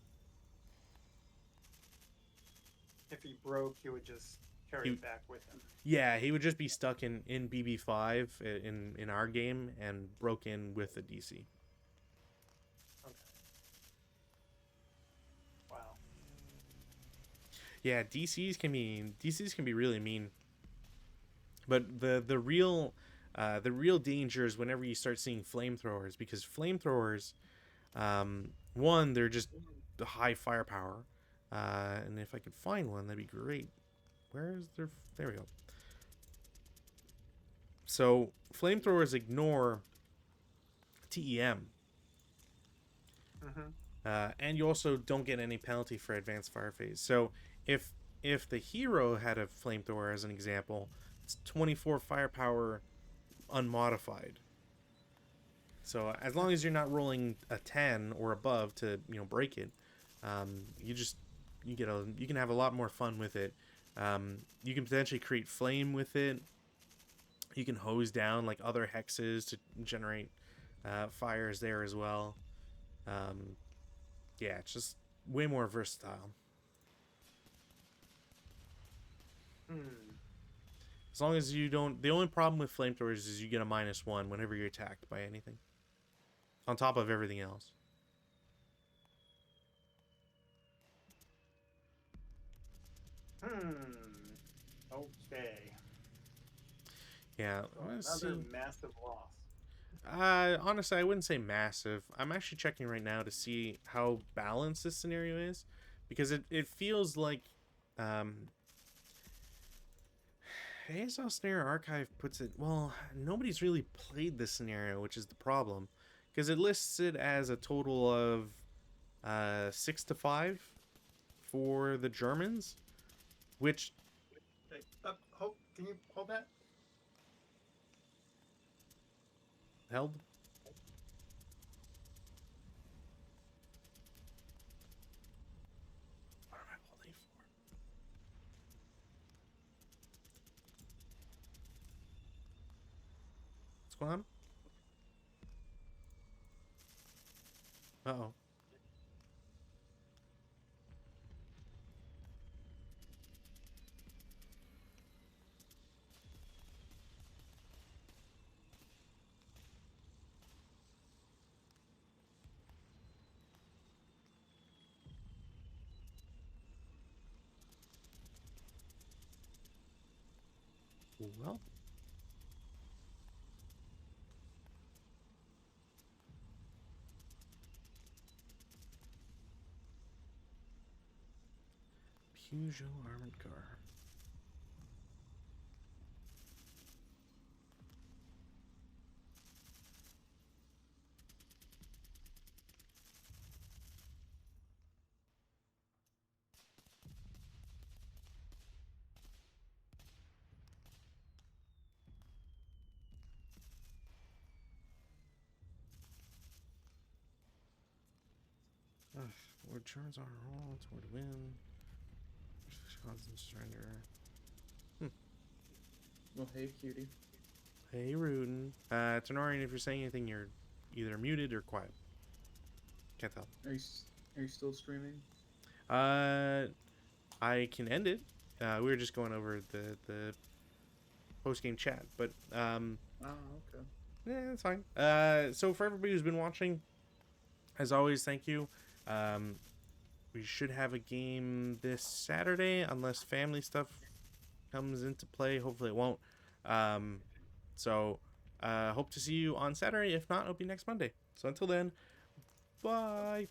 If he broke, he would just carry it back with him. Yeah, he would just be stuck in BB5 in our game and broke in with the DC. Okay. Wow. Yeah, DCs can be really mean. But the real danger is whenever you start seeing flamethrowers, because flamethrowers, one, they're just the high firepower, and if I could find one, that'd be great. Where is there? There we go. So flamethrowers ignore TEM, and you also don't get any penalty for advanced fire phase. So if the hero had a flamethrower as an example, it's 24 firepower unmodified. So as long as you're not rolling a 10 or above to break it, you can have a lot more fun with it. You can potentially create flame with it. You can hose down like other hexes to generate fires there as well. Yeah, it's just way more versatile. As long as you don't... The only problem with flamethrowers is you get a -1 whenever you're attacked by anything. On top of everything else. Okay. Yeah. Another massive loss. Honestly, I wouldn't say massive. I'm actually checking right now to see how balanced this scenario is, because it feels like ASL Scenario Archive puts it... Well, nobody's really played this scenario, which is the problem, because it lists it as a total of 6-5 for the Germans, which... Can you hold that? Held? Spawn? Uh-oh. Well. Peugeot armored car. Ugh, Lord Charles on a roll toward win. Constant surrender. Well, hey, cutie. Hey, Rudin. Tenorian, if you're saying anything, you're either muted or quiet. Can't tell. Are you still streaming? I can end it. We were just going over the post game chat, but Okay. yeah, it's fine. So for everybody who's been watching, as always, thank you. We should have a game this Saturday, unless family stuff comes into play. Hopefully, it won't. So hope to see you on Saturday. If not, it'll be next Monday. So until then, bye.